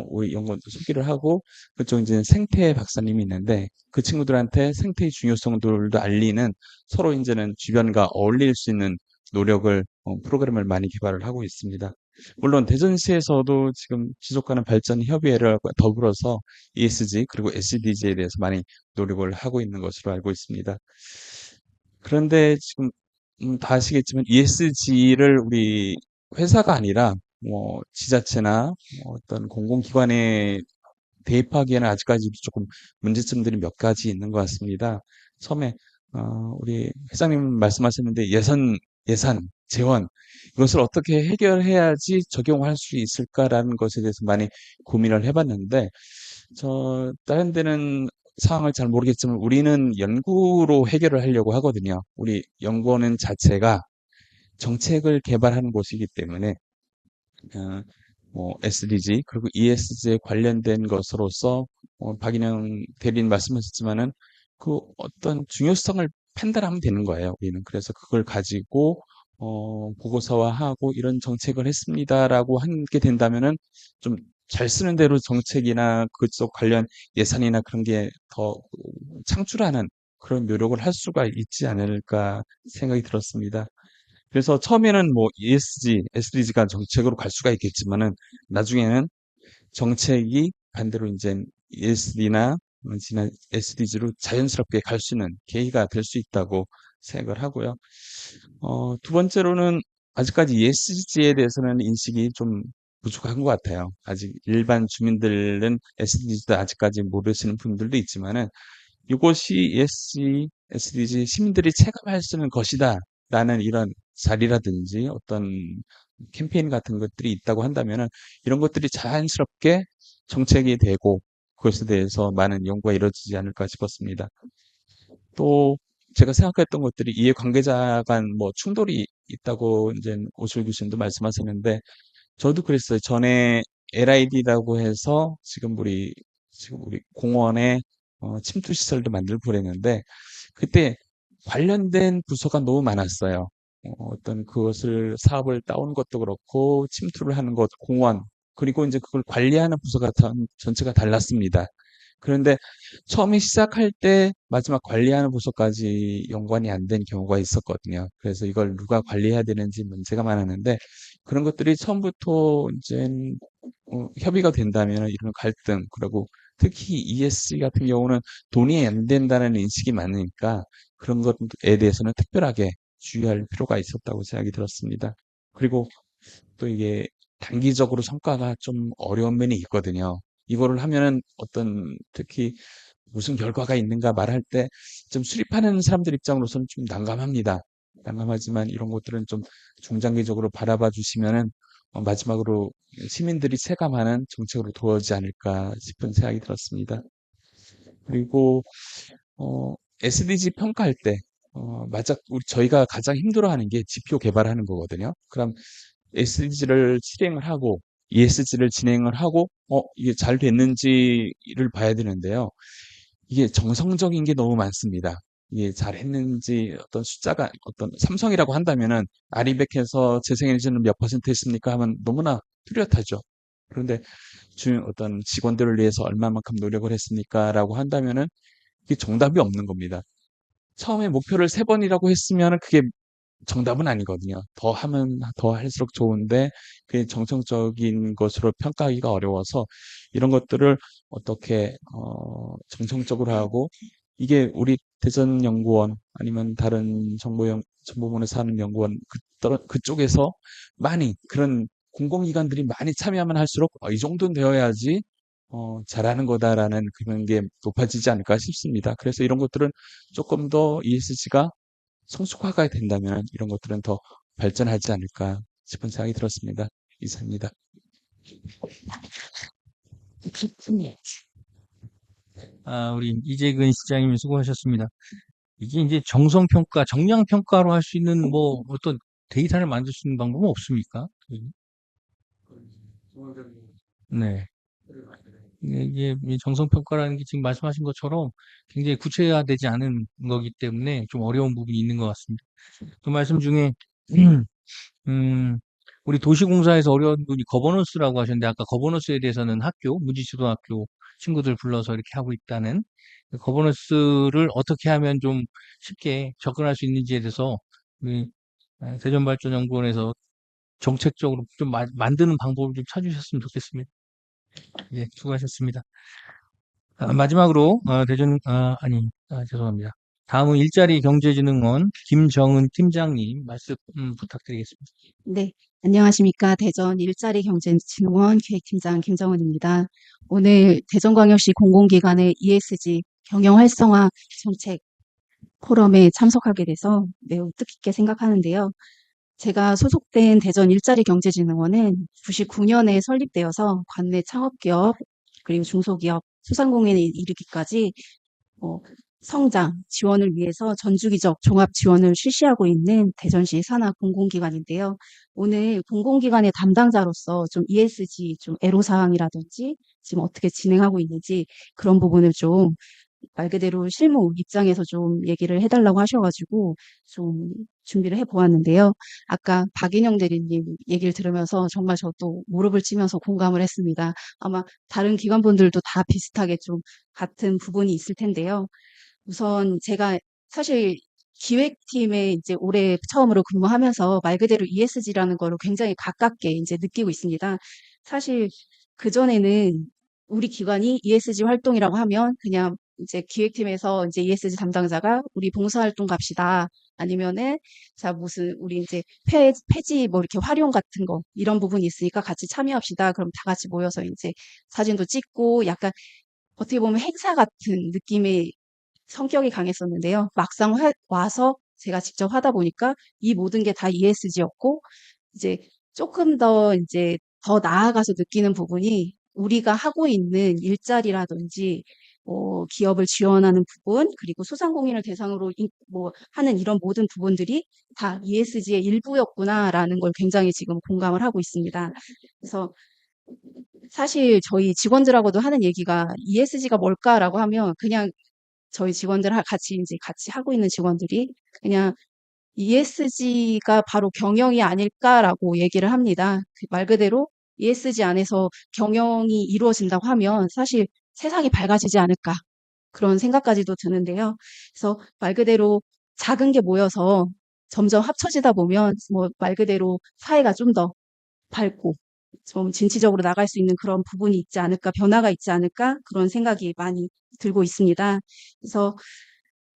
우리 연구원도 소개를 하고 그쪽 이제 생태 박사님이 있는데 그 친구들한테 생태의 중요성들도 알리는 서로 이제는 주변과 어울릴 수 있는 노력을 프로그램을 많이 개발을 하고 있습니다. 물론 대전시에서도 지금 지속가능 발전 협의회를 더불어서 ESG 그리고 SDG에 대해서 많이 노력을 하고 있는 것으로 알고 있습니다. 그런데 지금 다 아시겠지만 ESG를 우리 회사가 아니라 뭐 지자체나 어떤 공공기관에 대입하기에는 아직까지도 조금 문제점들이 몇 가지 있는 것 같습니다. 처음에 우리 회장님 말씀하셨는데 예산, 재원 이것을 어떻게 해결해야지 적용할 수 있을까라는 것에 대해서 많이 고민을 해봤는데 다른 데는 상황을 잘 모르겠지만 우리는 연구로 해결을 하려고 하거든요. 우리 연구원 자체가 정책을 개발하는 곳이기 때문에 어, 뭐 SDG 그리고 ESG에 관련된 것으로서 박인영 대리인 말씀하셨지만은 그 어떤 중요성을 판단하면 되는 거예요. 우리는 그래서 그걸 가지고 보고서화하고 이런 정책을 했습니다라고 하게 된다면은 좀 잘 쓰는 대로 정책이나 그쪽 관련 예산이나 그런 게 더 창출하는 그런 노력을 할 수가 있지 않을까 생각이 들었습니다. 그래서 처음에는 뭐 ESG, SDG가 정책으로 갈 수가 있겠지만은 나중에는 정책이 반대로 이제 ESD나 SDG로 자연스럽게 갈 수 있는 계기가 될 수 있다고 생각을 하고요. 두 번째로는 아직까지 ESG에 대해서는 인식이 좀 부족한 것 같아요. 아직 일반 주민들은 SDG도 아직까지 모르시는 분들도 있지만은 이것이 ESG, SDG 시민들이 체감할 수 있는 것이다. 라는 이런 자리라든지 어떤 캠페인 같은 것들이 있다고 한다면은 이런 것들이 자연스럽게 정책이 되고 그것에 대해서 많은 연구가 이루어지지 않을까 싶었습니다. 또 제가 생각했던 것들이 이해관계자 간 뭐 충돌이 있다고 이제 오실 교수님도 말씀하셨는데 저도 그랬어요. 전에 LID라고 해서 지금 우리 공원에 침투 시설도 만들고 그랬는데 그때 관련된 부서가 너무 많았어요. 어떤 그것을 사업을 따온 것도 그렇고 침투를 하는 것, 공원 그리고 이제 그걸 관리하는 부서가 전체가 달랐습니다. 그런데 처음에 시작할 때 마지막 관리하는 부서까지 연관이 안 된 경우가 있었거든요. 그래서 이걸 누가 관리해야 되는지 문제가 많았는데 그런 것들이 처음부터 이제 협의가 된다면 이런 갈등 그리고 특히 ESG 같은 경우는 돈이 안 된다는 인식이 많으니까 그런 것에 대해서는 특별하게 주의할 필요가 있었다고 생각이 들었습니다. 그리고 또 이게 단기적으로 성과가 좀 어려운 면이 있거든요. 이거를 하면은 어떤 특히 무슨 결과가 있는가 말할 때 좀 수립하는 사람들 입장으로서는 좀 난감합니다. 난감하지만 이런 것들은 좀 중장기적으로 바라봐 주시면은 마지막으로 시민들이 체감하는 정책으로 도와지 않을까 싶은 생각이 들었습니다. 그리고 SDG 평가할 때 맞아 저희가 가장 힘들어하는 게 지표 개발하는 거거든요. 그럼 SDG를 실행을 하고 ESG를 진행을 하고 이게 잘 됐는지를 봐야 되는데요. 이게 정성적인 게 너무 많습니다. 이게 잘 했는지 어떤 숫자가 어떤 삼성이라고 한다면은 아리백해서 재생에너지는 몇 퍼센트 했습니까 하면 너무나 뚜렷하죠. 그런데 어떤 직원들을 위해서 얼마만큼 노력을 했습니까라고 한다면은 이게 정답이 없는 겁니다. 처음에 목표를 3번이라고 했으면 그게 정답은 아니거든요. 더 하면 더 할수록 좋은데 그게 정성적인 것으로 평가하기가 어려워서 이런 것들을 어떻게 정성적으로 하고 이게 우리 대전연구원 아니면 다른 정보원에서 하는 연구원 그쪽에서 많이 그런 공공기관들이 많이 참여하면 할수록 이 정도는 되어야지 잘하는 거다라는 그런 게 높아지지 않을까 싶습니다. 그래서 이런 것들은 조금 더 ESG가 성숙화가 된다면 이런 것들은 더 발전하지 않을까 싶은 생각이 들었습니다. 이상입니다. 우리 이재근 시장님 수고하셨습니다. 이게 이제 정성평가, 정량평가로 할 수 있는 뭐 어떤 데이터를 만들 수 있는 방법은 없습니까? 네. 이게 이 정성평가라는 게 지금 말씀하신 것처럼 굉장히 구체화되지 않은 거기 때문에 좀 어려운 부분이 있는 것 같습니다. 그 말씀 중에 음, 우리 도시공사에서 어려운 분이 거버넌스라고 하셨는데 아까 거버넌스에 대해서는 학교, 무지초등학교 친구들 불러서 이렇게 하고 있다는 그 거버넌스를 어떻게 하면 좀 쉽게 접근할 수 있는지에 대해서 우리 대전발전연구원에서 정책적으로 좀 만드는 방법을 좀 찾으셨으면 좋겠습니다. 예, 수고하셨습니다. 마지막으로 죄송합니다. 다음은 일자리 경제진흥원 김정은 팀장님 말씀 부탁드리겠습니다. 네, 안녕하십니까. 대전 일자리경제진흥원 기획팀장 김정은입니다. 오늘 대전광역시 공공기관의 ESG 경영활성화 정책 포럼에 참석하게 돼서 매우 뜻깊게 생각하는데요. 제가 소속된 대전 일자리경제진흥원은 99년에 설립되어서 관내 창업기업 그리고 중소기업, 소상공인에 이르기까지 성장 지원을 위해서 전주기적 종합 지원을 실시하고 있는 대전시 산하 공공기관인데요. 오늘 공공기관의 담당자로서 좀 ESG 좀 애로사항이라든지 지금 어떻게 진행하고 있는지 그런 부분을 좀 말 그대로 실무 입장에서 좀 얘기를 해달라고 하셔가지고 좀 준비를 해보았는데요. 아까 박인영 대리님 얘기를 들으면서 정말 저도 무릎을 치면서 공감을 했습니다. 아마 다른 기관분들도 다 비슷하게 좀 같은 부분이 있을 텐데요. 우선 제가 사실 기획팀에 이제 올해 처음으로 근무하면서 말 그대로 ESG라는 거를 굉장히 가깝게 이제 느끼고 있습니다. 사실 그전에는 우리 기관이 ESG 활동이라고 하면 그냥 이제 기획팀에서 이제 ESG 담당자가 우리 봉사활동 갑시다. 아니면은 자 무슨 우리 이제 폐지 뭐 이렇게 활용 같은 거 이런 부분이 있으니까 같이 참여합시다. 그럼 다 같이 모여서 이제 사진도 찍고 약간 어떻게 보면 행사 같은 느낌의 성격이 강했었는데요. 막상 와서 제가 직접 하다 보니까 이 모든 게 다 ESG였고 이제 조금 더 이제 더 나아가서 느끼는 부분이 우리가 하고 있는 일자리라든지 기업을 지원하는 부분 그리고 소상공인을 대상으로 하는 이런 모든 부분들이 다 ESG의 일부였구나라는 걸 굉장히 지금 공감을 하고 있습니다. 그래서 사실 저희 직원들하고도 하는 얘기가 ESG가 뭘까라고 하면 그냥 저희 직원들 같이 하고 있는 직원들이 그냥 ESG가 바로 경영이 아닐까라고 얘기를 합니다. 말 그대로 ESG 안에서 경영이 이루어진다고 하면 사실 세상이 밝아지지 않을까 그런 생각까지도 드는데요. 그래서 말 그대로 작은 게 모여서 점점 합쳐지다 보면 말 그대로 사회가 좀 더 밝고 좀 진취적으로 나갈 수 있는 그런 부분이 있지 않을까, 변화가 있지 않을까 그런 생각이 많이 들고 있습니다. 그래서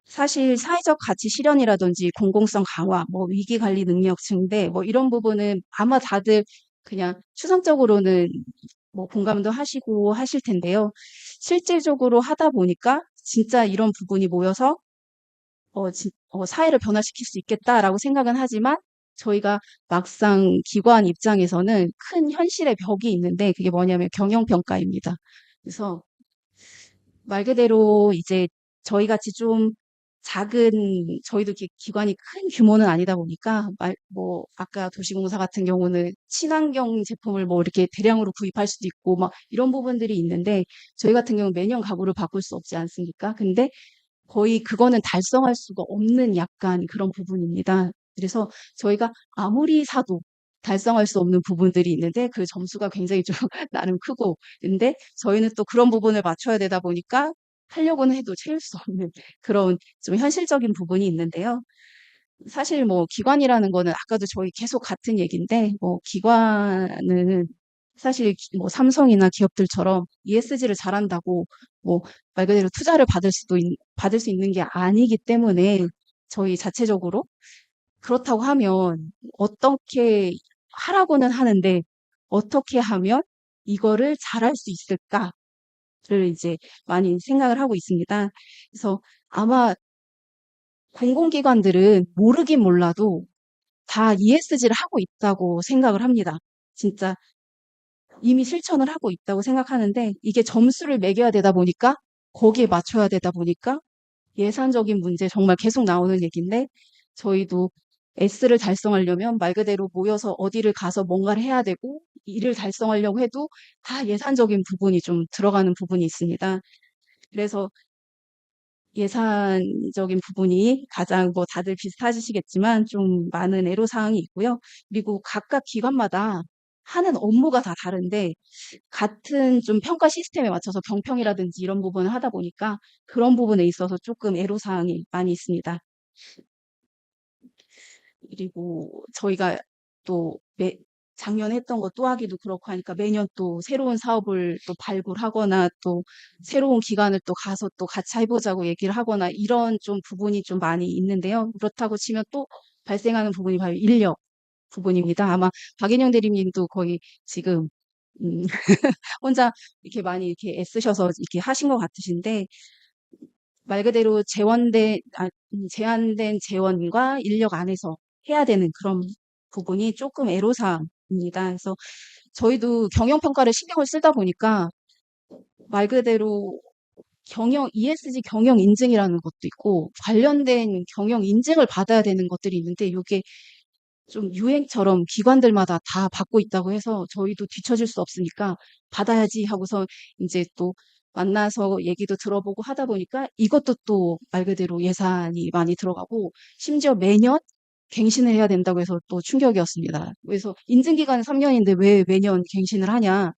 사실 사회적 가치 실현이라든지 공공성 강화, 위기 관리 능력 증대, 이런 부분은 아마 다들 그냥 추상적으로는 공감도 하시고 하실 텐데요. 실질적으로 하다 보니까 진짜 이런 부분이 모여서 사회를 변화시킬 수 있겠다라고 생각은 하지만 저희가 막상 기관 입장에서는 큰 현실의 벽이 있는데 그게 뭐냐면 경영평가입니다. 그래서 말 그대로 이제 저희 같이 좀 작은 저희도 기관이 큰 규모는 아니다 보니까 아까 도시공사 같은 경우는 친환경 제품을 이렇게 대량으로 구입할 수도 있고 이런 부분들이 있는데 저희 같은 경우는 매년 가구를 바꿀 수 없지 않습니까? 근데 거의 그거는 달성할 수가 없는 약간 그런 부분입니다. 그래서 저희가 아무리 사도 달성할 수 없는 부분들이 있는데 그 점수가 굉장히 좀 나름 크고 근데 저희는 또 그런 부분을 맞춰야 되다 보니까 하려고는 해도 채울 수 없는 그런 좀 현실적인 부분이 있는데요. 사실 기관이라는 거는 아까도 저희 계속 같은 얘기인데 기관은 사실 삼성이나 기업들처럼 ESG를 잘한다고 말 그대로 투자를 받을 수 있는 게 아니기 때문에 저희 자체적으로 그렇다고 하면 어떻게 하라고는 하는데 어떻게 하면 이거를 잘할 수 있을까를 이제 많이 생각을 하고 있습니다. 그래서 아마 공공기관들은 모르긴 몰라도 다 ESG를 하고 있다고 생각을 합니다. 진짜 이미 실천을 하고 있다고 생각하는데 이게 점수를 매겨야 되다 보니까 거기에 맞춰야 되다 보니까 예산적인 문제 정말 계속 나오는 얘기인데 저희도 S를 달성하려면 말 그대로 모여서 어디를 가서 뭔가를 해야 되고 이를 달성하려고 해도 다 예산적인 부분이 좀 들어가는 부분이 있습니다. 그래서 예산적인 부분이 가장 뭐 다들 비슷하시겠지만 좀 많은 애로사항이 있고요. 그리고 각각 기관마다 하는 업무가 다 다른데 같은 좀 평가 시스템에 맞춰서 경평이라든지 이런 부분을 하다 보니까 그런 부분에 있어서 조금 애로사항이 많이 있습니다. 그리고 저희가 또 작년에 했던 거 또 하기도 그렇고 하니까 매년 또 새로운 사업을 또 발굴하거나 또 새로운 기관을 또 가서 또 같이 해보자고 얘기를 하거나 이런 좀 부분이 좀 많이 있는데요. 그렇다고 치면 또 발생하는 부분이 바로 인력 부분입니다. 아마 박인영 대리님도 거의 지금 혼자 이렇게 많이 이렇게 애쓰셔서 이렇게 하신 것 같으신데 말 그대로 제한된 재원과 인력 안에서 해야 되는 그런 부분이 조금 애로사항입니다. 그래서 저희도 경영평가를 신경을 쓰다 보니까 말 그대로 ESG 경영 인증이라는 것도 있고 관련된 경영 인증을 받아야 되는 것들이 있는데 이게 좀 유행처럼 기관들마다 다 받고 있다고 해서 저희도 뒤처질 수 없으니까 받아야지 하고서 이제 또 만나서 얘기도 들어보고 하다 보니까 이것도 또 말 그대로 예산이 많이 들어가고 심지어 매년 갱신을 해야 된다고 해서 또 충격이었습니다. 그래서 인증기간은 3년인데 왜 매년 갱신을 하냐?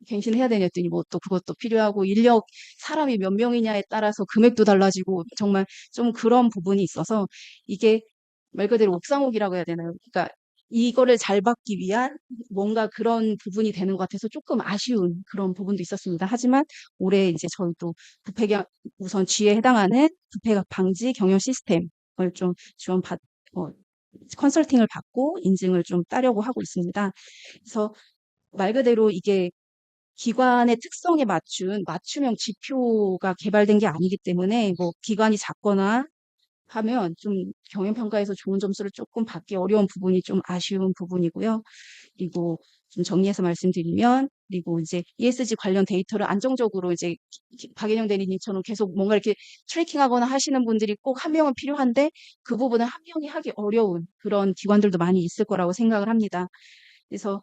갱신을 해야 되냐 했더니 뭐 또 그것도 필요하고 인력 사람이 몇 명이냐에 따라서 금액도 달라지고 정말 좀 그런 부분이 있어서 이게 말 그대로 옥상옥이라고 해야 되나요? 그러니까 이거를 잘 받기 위한 뭔가 그런 부분이 되는 것 같아서 조금 아쉬운 그런 부분도 있었습니다. 하지만 올해 이제 저희도 우선 G에 해당하는 부패 방지 경영 시스템을 좀 컨설팅을 받고 인증을 좀 따려고 하고 있습니다. 그래서 말 그대로 이게 기관의 특성에 맞춘 맞춤형 지표가 개발된 게 아니기 때문에 뭐 기관이 작거나 하면 좀 경영평가에서 좋은 점수를 조금 받기 어려운 부분이 좀 아쉬운 부분이고요. 그리고 좀 정리해서 말씀드리면, 그리고 이제 ESG 관련 데이터를 안정적으로 이제 박인영 대리님처럼 계속 뭔가 이렇게 트래킹하거나 하시는 분들이 꼭 한 명은 필요한데 그 부분을 한 명이 하기 어려운 그런 기관들도 많이 있을 거라고 생각을 합니다. 그래서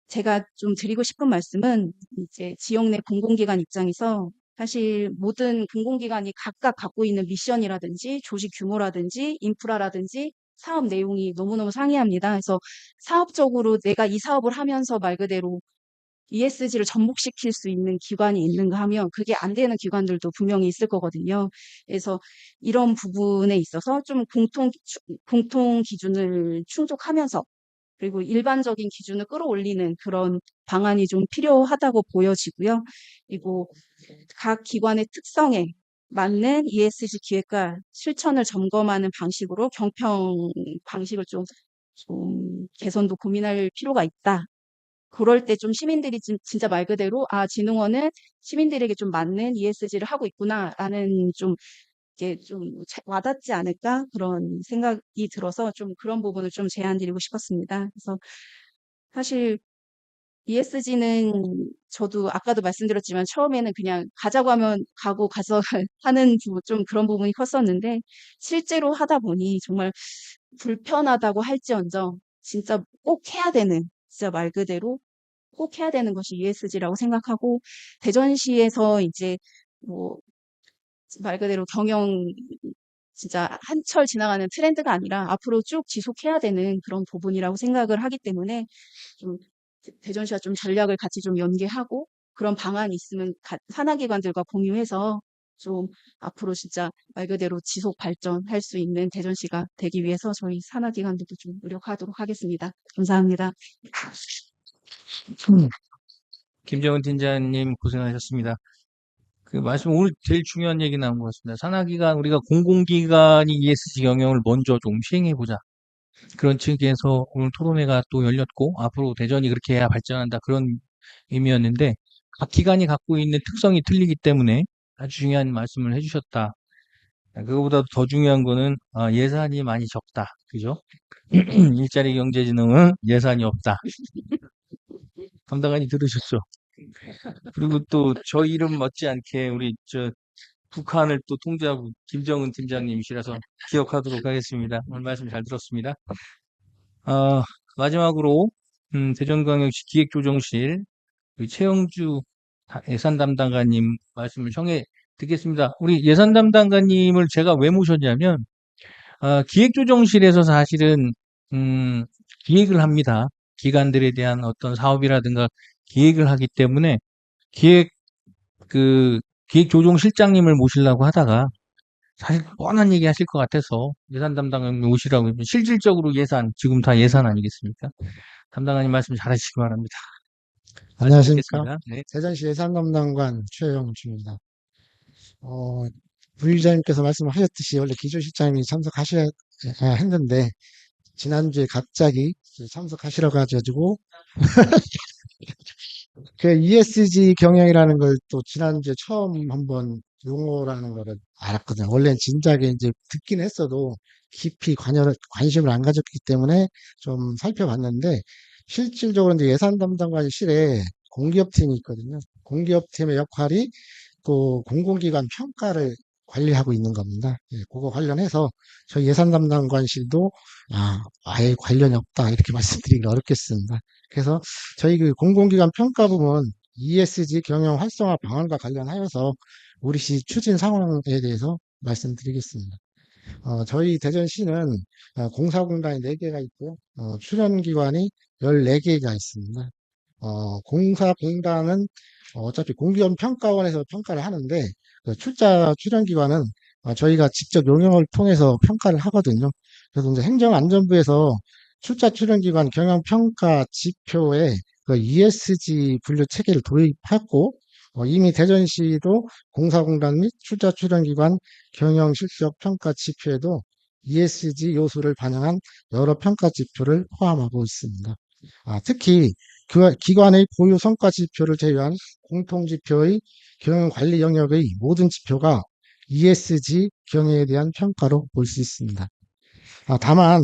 제가 좀 드리고 싶은 말씀은 이제 지역 내 공공기관 입장에서 사실 모든 공공기관이 각각 갖고 있는 미션이라든지 조직 규모라든지 인프라라든지 사업 내용이 너무너무 상이합니다. 그래서 사업적으로 내가 이 사업을 하면서 말 그대로 ESG를 접목시킬 수 있는 기관이 있는가 하면 그게 안 되는 기관들도 분명히 있을 거거든요. 그래서 이런 부분에 있어서 좀 공통 기준을 충족하면서 그리고 일반적인 기준을 끌어올리는 그런 방안이 좀 필요하다고 보여지고요. 그리고 각 기관의 특성에 맞는 ESG 기획과 실천을 점검하는 방식으로 경평 방식을 좀 개선도 고민할 필요가 있다. 그럴 때 좀 시민들이 진짜 말 그대로 진흥원은 시민들에게 좀 맞는 ESG를 하고 있구나라는 좀 이게 좀 와닿지 않을까 그런 생각이 들어서 좀 그런 부분을 좀 제안드리고 싶었습니다. 그래서 사실 ESG는 저도 아까도 말씀드렸지만 처음에는 그냥 가자고 하면 가고 가서 하는 좀 그런 부분이 컸었는데 실제로 하다 보니 정말 불편하다고 할지언정 진짜 꼭 해야 되는 진짜 말 그대로 꼭 해야 되는 것이 ESG라고 생각하고 대전시에서 이제 뭐 말 그대로 진짜 한철 지나가는 트렌드가 아니라 앞으로 쭉 지속해야 되는 그런 부분이라고 생각을 하기 때문에 좀 대전시와 좀 전략을 같이 좀 연계하고 그런 방안이 있으면 산하기관들과 공유해서 좀 앞으로 진짜 말 그대로 지속 발전할 수 있는 대전시가 되기 위해서 저희 산하기관들도 좀 노력하도록 하겠습니다. 감사합니다. 김정은 팀장님 고생하셨습니다. 그 말씀 오늘 제일 중요한 얘기 나온 것 같습니다. 산하기관 우리가 공공기관이 ESG 경영을 먼저 좀 시행해 보자. 그런 측에서 오늘 토론회가 또 열렸고 앞으로 대전이 그렇게 해야 발전한다 그런 의미였는데 각 기관이 갖고 있는 특성이 틀리기 때문에 아주 중요한 말씀을 해주셨다. 그거보다 더 중요한 거는 예산이 많이 적다. 그죠? 일자리 경제진흥은 예산이 없다. 감당관이 들으셨죠? 그리고 또 저 이름 못지않게 우리 북한을 또 통제하고 김정은 팀장님이시라서 기억하도록 하겠습니다. 오늘 말씀 잘 들었습니다. 마지막으로 대전광역시 기획조정실 우리 최영주 예산 담당관님 말씀을 청해 듣겠습니다. 우리 예산 담당관님을 제가 왜 모셨냐면 기획조정실에서 사실은 기획을 합니다. 기관들에 대한 어떤 사업이라든가 기획을 하기 때문에 기획조정실장님을 모시려고 하다가 사실 뻔한 얘기 하실 것 같아서 예산 담당관님 오시라고 하면 실질적으로 예산, 지금 다 예산 아니겠습니까? 담당관님 말씀 잘하시기 바랍니다. 안녕하십니까. 듣겠습니다. 네. 대전시 예산담당관 최영주입니다. 부의장님께서 말씀하셨듯이 원래 기조실장님이 참석하셔야 했는데 지난주에 갑자기 참석하시러 가지고 그 ESG 경영이라는 걸 또 지난주에 처음 한번 용어라는 거를 알았거든요. 원래는 진작에 이제 듣긴 했어도 깊이 관심을 안 가졌기 때문에 좀 살펴봤는데 실질적으로 이제 예산 담당관실에 공기업팀이 있거든요. 공기업팀의 역할이 또 공공기관 평가를 관리하고 있는 겁니다. 예, 그거 관련해서 저희 예산 담당관실도 아예 관련이 없다 이렇게 말씀드리기 어렵겠습니다. 그래서 저희 그 공공기관 평가 부문 ESG 경영 활성화 방안과 관련하여서 우리 시 추진 상황에 대해서 말씀드리겠습니다. 저희 대전시는 공사공단이 4개가 있고요. 출연기관이 14개가 있습니다. 공사공단은 어차피 공기업 평가원에서 평가를 하는데 그 출연기관은 저희가 직접 용역을 통해서 평가를 하거든요. 그래서 이제 행정안전부에서 출연기관 경영평가 지표에 그 ESG 분류 체계를 도입했고 이미 대전시도 공사공단 및 출연기관 경영실적 평가 지표에도 ESG 요소를 반영한 여러 평가 지표를 포함하고 있습니다. 특히 기관의 고유 성과 지표를 제외한 공통지표의 경영관리 영역의 모든 지표가 ESG 경영에 대한 평가로 볼 수 있습니다. 다만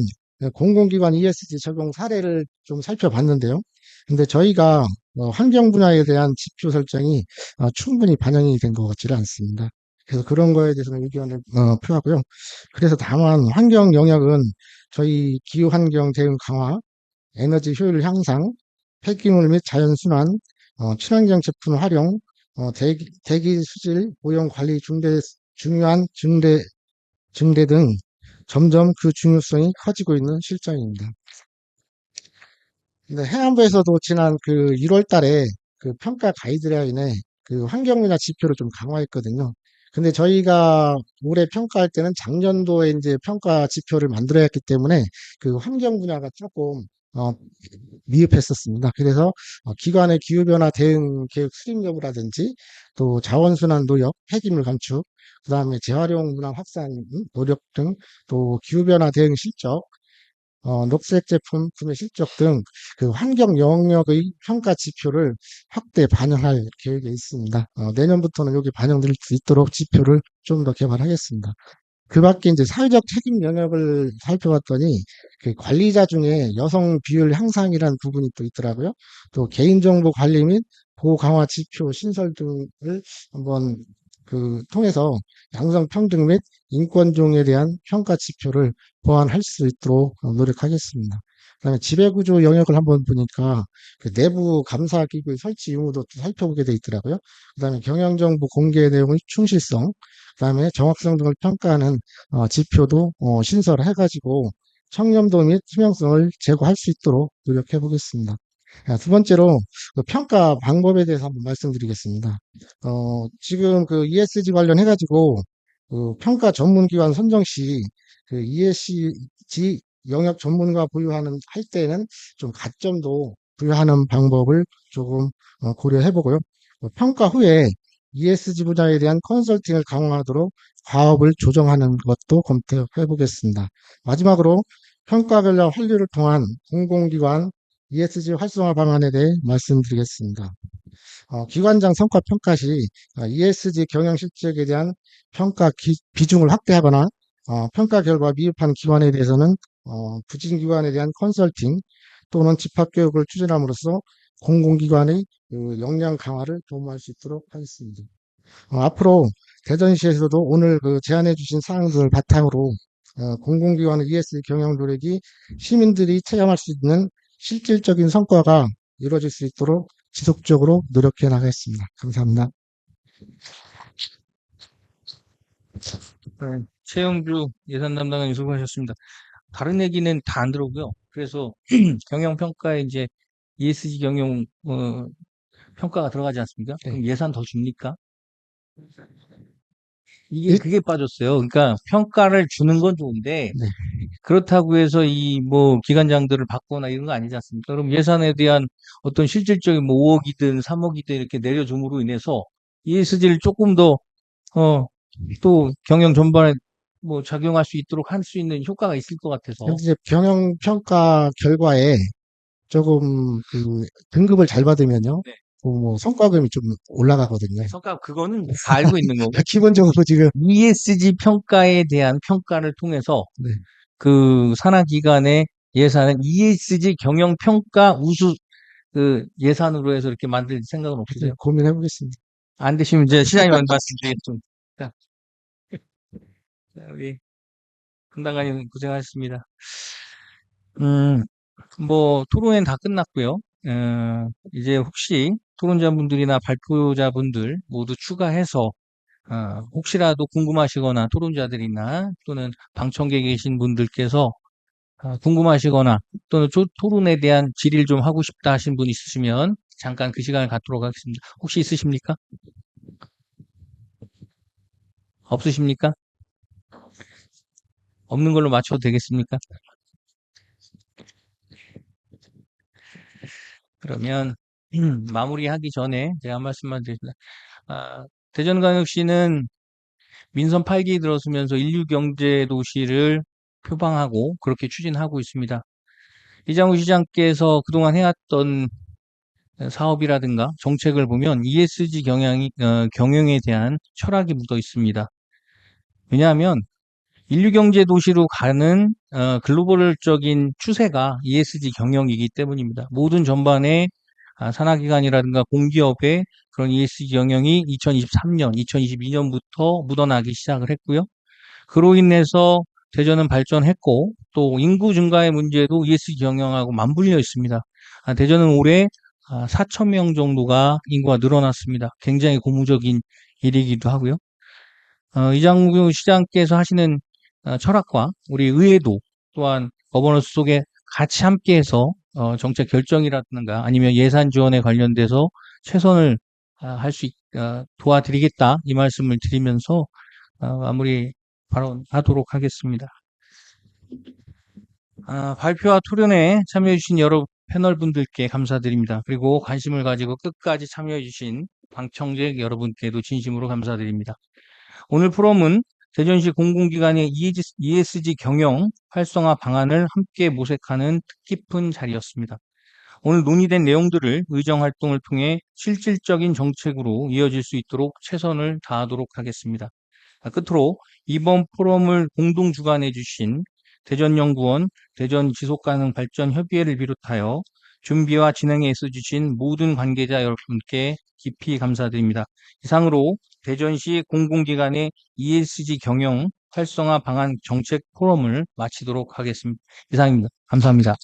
공공기관 ESG 적용 사례를 좀 살펴봤는데요. 근데 저희가 환경 분야에 대한 지표 설정이 충분히 반영이 된 것 같지는 않습니다. 그래서 그런 거에 대해서는 의견을 표하고요. 그래서 다만 환경 영역은 저희 기후환경 대응 강화, 에너지 효율 향상, 폐기물 및 자연순환, 친환경 제품 활용, 대기 수질 오염 관리 중요한 증대 등 점점 그 중요성이 커지고 있는 실정입니다. 근데 해안부에서도 지난 그 1월 달에 그 평가 가이드라인에 그 환경 분야 지표를 좀 강화했거든요. 근데 저희가 올해 평가할 때는 작년도에 이제 평가 지표를 만들어야 했기 때문에 그 환경 분야가 조금 미흡했었습니다. 그래서 기관의 기후변화 대응 계획 수립 여부라든지 또 자원순환 노력, 폐기물 감축, 그 다음에 재활용 문화 확산 노력 등 또 기후변화 대응 실적, 녹색 제품 구매 실적 등 그 환경 영역의 평가 지표를 확대 반영할 계획에 있습니다. 내년부터는 여기 반영될 수 있도록 지표를 좀 더 개발하겠습니다. 그 밖에 이제 사회적 책임 영역을 살펴봤더니 그 관리자 중에 여성 비율 향상이라는 부분이 또 있더라고요. 또 개인정보 관리 및 보호 강화 지표 신설 등을 한번 통해서 양성평등 및 인권종에 대한 평가 지표를 보완할 수 있도록 노력하겠습니다. 그다음에 지배구조 영역을 한번 보니까 그 내부 감사기구의 설치 의무도 또 살펴보게 돼 있더라고요. 그다음에 경영정보 공개 내용의 충실성, 그다음에 정확성 등을 평가하는 지표도 신설해가지고 청렴도 및 투명성을 제고할 수 있도록 노력해 보겠습니다. 두 번째로 그 평가 방법에 대해서 한번 말씀드리겠습니다. 지금 그 ESG 관련해가지고 그 평가 전문기관 선정 시 그 ESG 영역 전문가 할 때는 좀 가점도 부여하는 방법을 조금 고려해 보고요. 평가 후에 ESG 분야에 대한 컨설팅을 강화하도록 과업을 조정하는 것도 검토해 보겠습니다. 마지막으로 평가 결과 환류를 통한 공공기관 ESG 활성화 방안에 대해 말씀드리겠습니다. 기관장 성과 평가 시 ESG 경영 실적에 대한 평가 비중을 확대하거나 평가 결과 미흡한 기관에 대해서는 부진 기관에 대한 컨설팅 또는 집합 교육을 추진함으로써 공공기관의 그 역량 강화를 도모할 수 있도록 하겠습니다. 앞으로 대전시에서도 오늘 그 제안해 주신 사항들을 바탕으로 공공기관의 ESG 경영 노력이 시민들이 체감할 수 있는 실질적인 성과가 이루어질 수 있도록 지속적으로 노력해 나가겠습니다. 감사합니다. 네, 최영주 예산 담당관님 수고하셨습니다. 다른 얘기는 다 안 들어오고요. 그래서 경영평가에 이제 ESG 경영 평가가 들어가지 않습니까? 네. 그럼 예산 더 줍니까? 이게 일- 그게 빠졌어요. 그러니까 평가를 주는 건 좋은데 네. 그렇다고 해서 이 뭐 기관장들을 바꾸거나 이런 거 아니지 않습니까? 그럼 예산에 대한 어떤 실질적인 뭐 5억이든 3억이든 이렇게 내려줌으로 인해서 ESG를 조금 더 또 경영 전반에 뭐 작용할 수 있도록 할 수 있는 효과가 있을 것 같아서 현재 경영 평가 결과에 조금 그 등급을 잘 받으면요, 네. 뭐 성과금이 좀 올라가거든요. 성과 그거는 다 알고 있는 거고 기본적으로 지금 ESG 평가에 대한 평가를 통해서 네. 그 산하기관의 예산은 ESG 경영 평가 우수 그 예산으로 해서 이렇게 만들 생각은 없으세요? 고민해 보겠습니다. 안 되시면 이제 시장님 말씀드리겠습니다. 자, 우리 분당관님 고생하셨습니다. 뭐 토론회는 다 끝났고요. 이제 혹시 토론자분들이나 발표자분들 모두 추가해서 혹시라도 궁금하시거나 토론자들이나 또는 방청객에 계신 분들께서 궁금하시거나 또는 토론에 대한 질의를 좀 하고 싶다 하신 분 있으시면 잠깐 그 시간을 갖도록 하겠습니다. 혹시 있으십니까? 없으십니까? 없는 걸로 맞춰도 되겠습니까? 그러면 마무리하기 전에 제가 한 말씀만 드리겠습니다. 대전광역시는 민선 8기 들어서면서 인류경제도시를 표방하고 그렇게 추진하고 있습니다. 이장우 시장께서 그동안 해왔던 사업이라든가 정책을 보면 ESG 경영에 대한 철학이 묻어 있습니다. 왜냐하면 인류경제 도시로 가는 글로벌적인 추세가 ESG 경영이기 때문입니다. 모든 전반에 산하기관이라든가 공기업의 그런 ESG 경영이 2023년, 2022년부터 묻어나기 시작을 했고요. 그로 인해서 대전은 발전했고 또 인구 증가의 문제도 ESG 경영하고 맞물려 있습니다. 대전은 올해 4천 명 정도가 인구가 늘어났습니다. 굉장히 고무적인 일이기도 하고요. 이장우 시장께서 하시는 철학과 우리 의회도 또한 거버넌스 속에 같이 함께해서 정책 결정이라든가 아니면 예산 지원에 관련돼서 최선을 도와드리겠다 이 말씀을 드리면서 마무리 발언하도록 하겠습니다. 발표와 토론에 참여해주신 여러 패널분들께 감사드립니다. 그리고 관심을 가지고 끝까지 참여해주신 방청객 여러분께도 진심으로 감사드립니다. 오늘 포럼은 대전시 공공기관의 ESG 경영 활성화 방안을 함께 모색하는 뜻깊은 자리였습니다. 오늘 논의된 내용들을 의정활동을 통해 실질적인 정책으로 이어질 수 있도록 최선을 다하도록 하겠습니다. 끝으로 이번 포럼을 공동 주관해 주신 대전연구원, 대전지속가능발전협의회를 비롯하여 준비와 진행에 애써주신 모든 관계자 여러분께 깊이 감사드립니다. 이상으로 대전시 공공기관의 ESG 경영 활성화 방안 정책 포럼을 마치도록 하겠습니다. 이상입니다. 감사합니다.